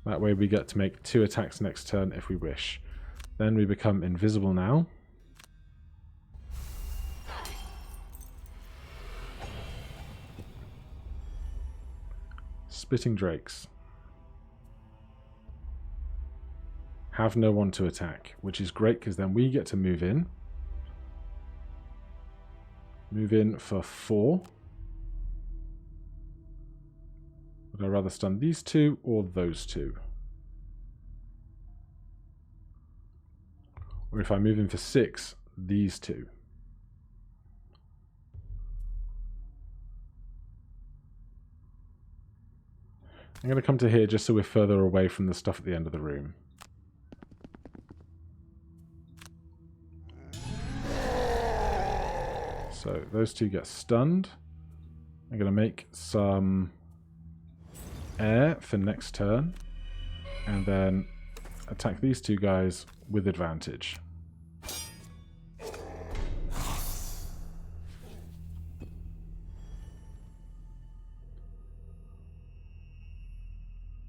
That way we get to make 2 attacks next turn if we wish. Then we become invisible now. Spitting Drakes. Have no one to attack, which is great because then we get to move in. Move in for 4. Would I rather stun these 2 or those 2? Or if I move in for 6, these 2. I'm going to come to here just so we're further away from the stuff at the end of the room. So those 2 get stunned. I'm going to make some air for next turn. And then attack these 2 guys with advantage.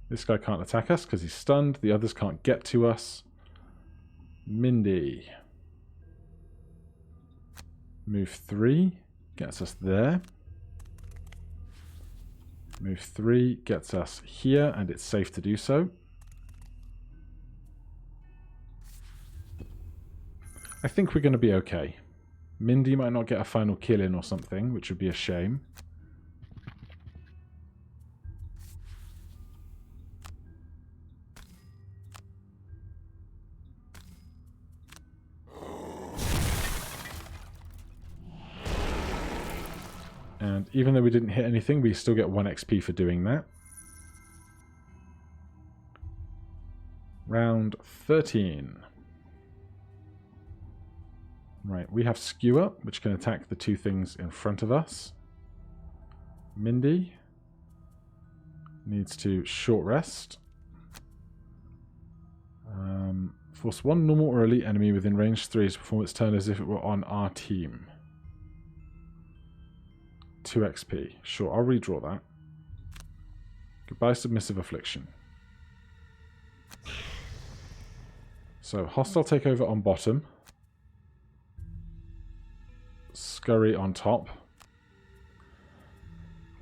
This guy can't attack us because he's stunned. The others can't get to us. Mindy. Move 3 gets us there. Move 3 gets us here, and it's safe to do so. I think we're going to be okay. Mindy might not get a final kill in or something, which would be a shame. And even though we didn't hit anything, we still get 1 XP for doing that. Round 13. Right, we have Skewer, which can attack the two things in front of us. Mindy needs to short rest. Force one normal or elite enemy within range 3 to perform its turn as if it were on our team. 2 XP. Sure, I'll redraw that. Goodbye, Submissive Affliction. So, hostile takeover on bottom. Scurry on top.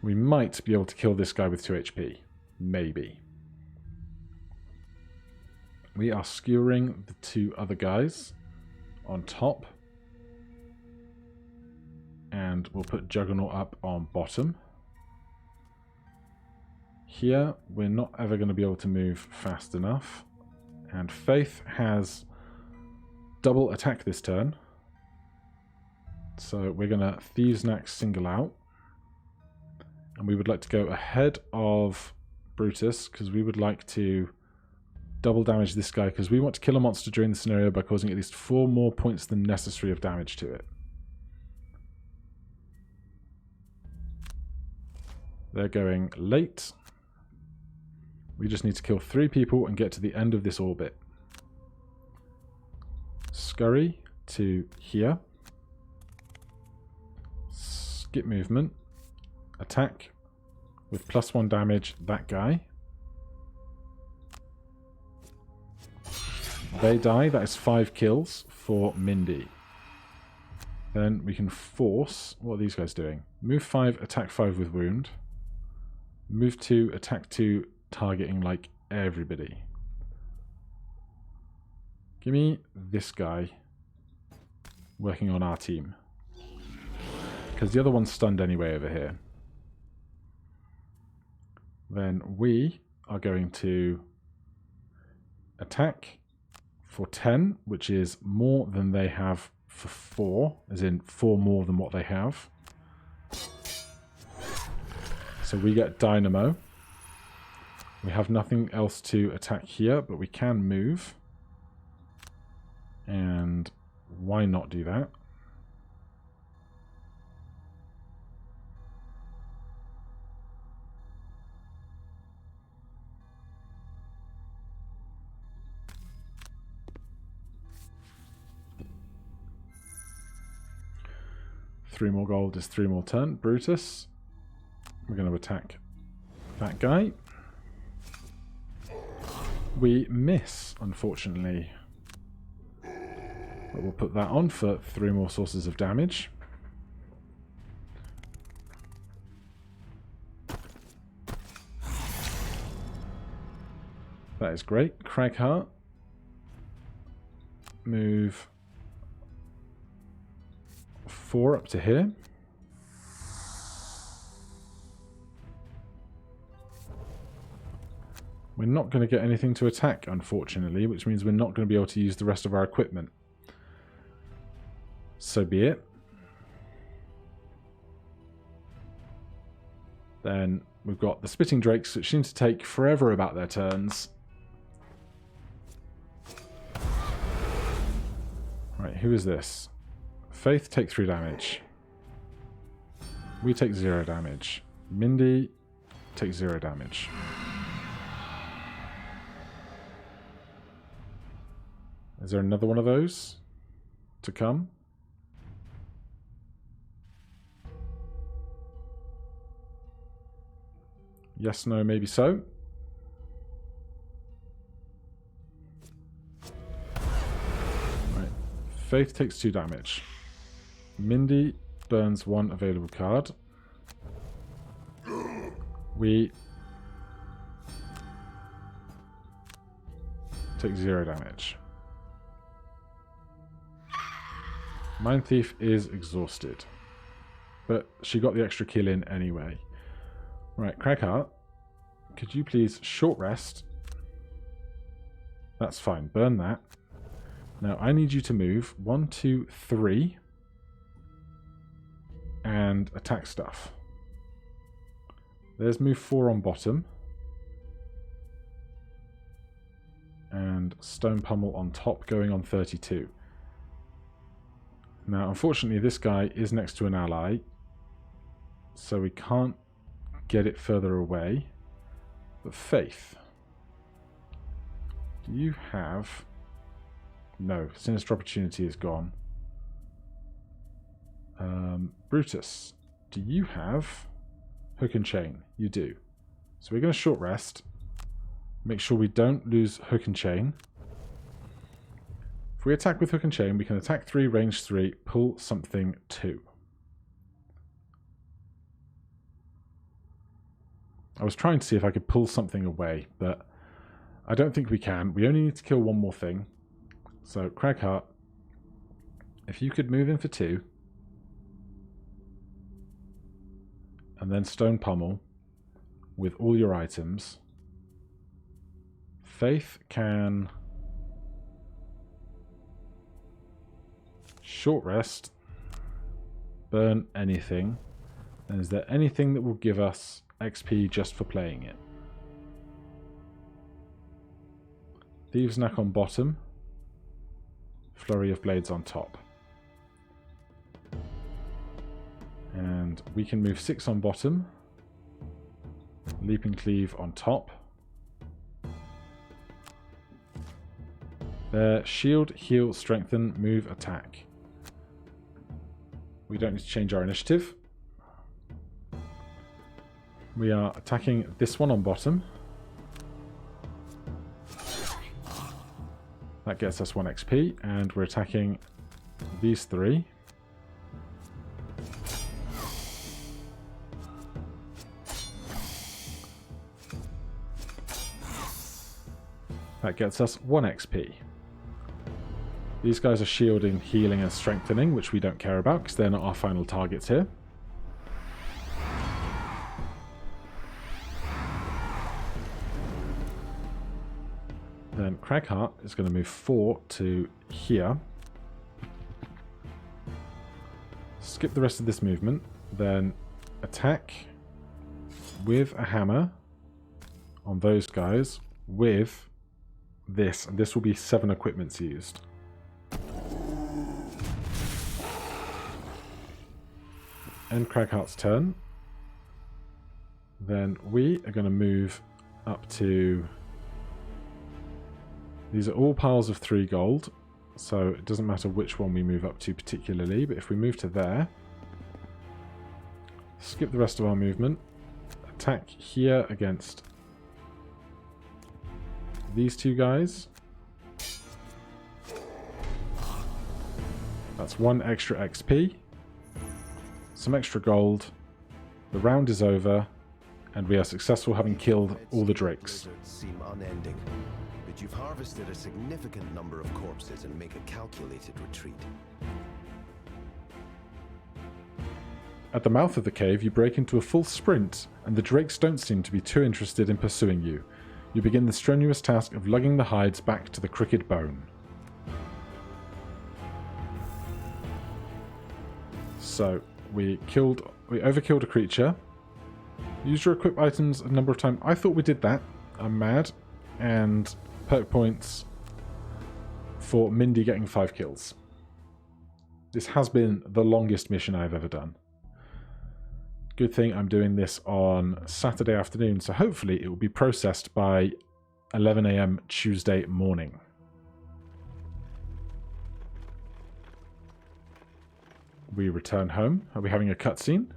We might be able to kill this guy with 2 HP. Maybe. We are skewering the 2 other guys on top. And we'll put Juggernaut up on bottom. Here, we're not ever going to be able to move fast enough. And Faith has double attack this turn. So we're going to Thieves' Knack single out. And we would like to go ahead of Brutus, because we would like to double damage this guy, because we want to kill a monster during the scenario by causing at least 4 more points than necessary of damage to it. They're going late. We just need to kill 3 people and get to the end of this orbit. Scurry to here. Skip movement. Attack with +1 damage that guy. They die. That is 5 kills for Mindy. Then we can force... What are these guys doing? Move 5, attack 5 with wound. Move 2, attack 2, targeting like everybody. Give me this guy working on our team. Because the other one's stunned anyway over here. Then we are going to attack for 10, which is more than they have for 4, as in 4 more than what they have. So we get Dynamo. We have nothing else to attack here, but we can move. And why not do that? Three more gold is 3 more turn. Brutus. We're going to attack that guy. We miss, unfortunately. But we'll put that on for 3 more sources of damage. That is great. Cragheart. Move 4 up to here. We're not going to get anything to attack, unfortunately, which means we're not going to be able to use the rest of our equipment. So be it. Then we've got the Spitting Drakes, which seem to take forever about their turns. Right, who is this? Faith, take 3 damage. We take 0 damage. Mindy, take 0 damage. Is there another one of those to come? Yes, no, maybe so. Right. Faith takes 2 damage. Mindy burns 1 available card. We take 0 damage. Mind Thief is exhausted. But she got the extra kill in anyway. Right, Cragheart, could you please short rest? That's fine, burn that. Now I need you to move 1, 2, 3 and attack stuff. There's move 4 on bottom. and stone pummel on top, going on 32. Now, unfortunately, this guy is next to an ally, so we can't get it further away. But Faith, do you have... No, Sinister Opportunity is gone. Brutus, do you have Hook and Chain? You do. So we're going to short rest. Make sure we don't lose Hook and Chain. If we attack with Hook and Chain, we can attack 3, range 3, pull something 2. I was trying to see if I could pull something away, but I don't think we can. We only need to kill one more thing. So, Cragheart, if you could move in for 2, and then Stone Pummel with all your items. Faith can short rest, burn anything, and is there anything that will give us XP just for playing it? Thieves' Knack on bottom, Flurry of Blades on top. And we can move 6 on bottom, Leap and Cleave on top. There, shield, heal, strengthen, move, attack. We don't need to change our initiative. We are attacking this one on bottom. That gets us 1 XP, and we're attacking these 3. That gets us 1 XP. These guys are shielding, healing, and strengthening, which we don't care about because they're not our final targets here. Then Cragheart is going to move 4 to here. Skip the rest of this movement. Then attack with a hammer on those guys with this. And this will be 7 equipments used. End Cragheart's turn. Then we are going to move up to... These are all piles of 3 gold, so it doesn't matter which one we move up to particularly, but if we move to there, skip the rest of our movement, attack here against these 2 guys. That's 1 extra XP, some extra gold, the round is over, and we are successful having killed all the drakes. Seem unending. But you've harvested a significant number of corpses and make a calculated retreat. At the mouth of the cave, you break into a full sprint, and the drakes don't seem to be too interested in pursuing you. You begin the strenuous task of lugging the hides back to the crooked bone. So, we overkilled a creature. Use your equip items a number of times. I thought we did that. I'm mad. And perk points for Mindy getting 5 kills. This has been the longest mission I've ever done. Good thing I'm doing this on Saturday afternoon, so hopefully it will be processed by 11 AM Tuesday morning. We return home. Are we having a cutscene?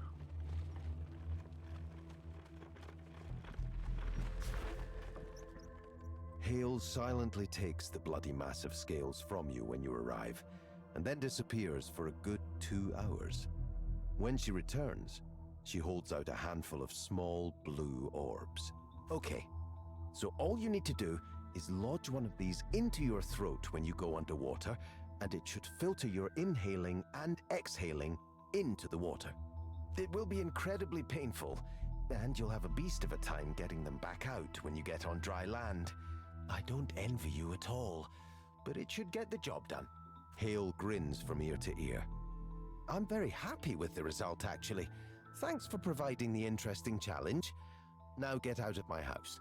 Hale silently takes the bloody massive scales from you when you arrive, and then disappears for a good 2 hours. When she returns, she holds out a handful of small blue orbs. Okay, so all you need to do is lodge one of these into your throat when you go underwater, and it should filter your inhaling and exhaling into the water. It will be incredibly painful, and you'll have a beast of a time getting them back out when you get on dry land. I don't envy you at all, but it should get the job done. Hale grins from ear to ear. I'm very happy with the result, actually. Thanks for providing the interesting challenge. Now get out of my house.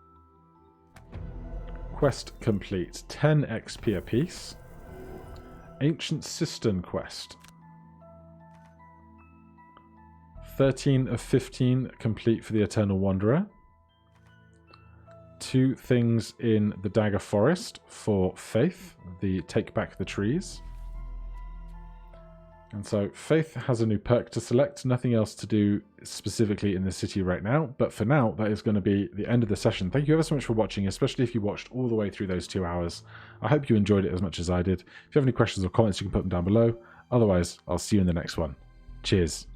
Quest complete. 10 XP apiece. Ancient Cistern quest. 13 of 15 complete for the Eternal Wanderer. 2 things in the Dagger Forest for Faith, the Take Back the Trees. And so Faith has a new perk to select, nothing else to do specifically in the city right now, but for now that is going to be the end of the session. Thank you ever so much for watching, especially if you watched all the way through those 2 hours. I hope you enjoyed it as much as I did. If you have any questions or comments, you can put them down below. Otherwise, I'll see you in the next one. Cheers.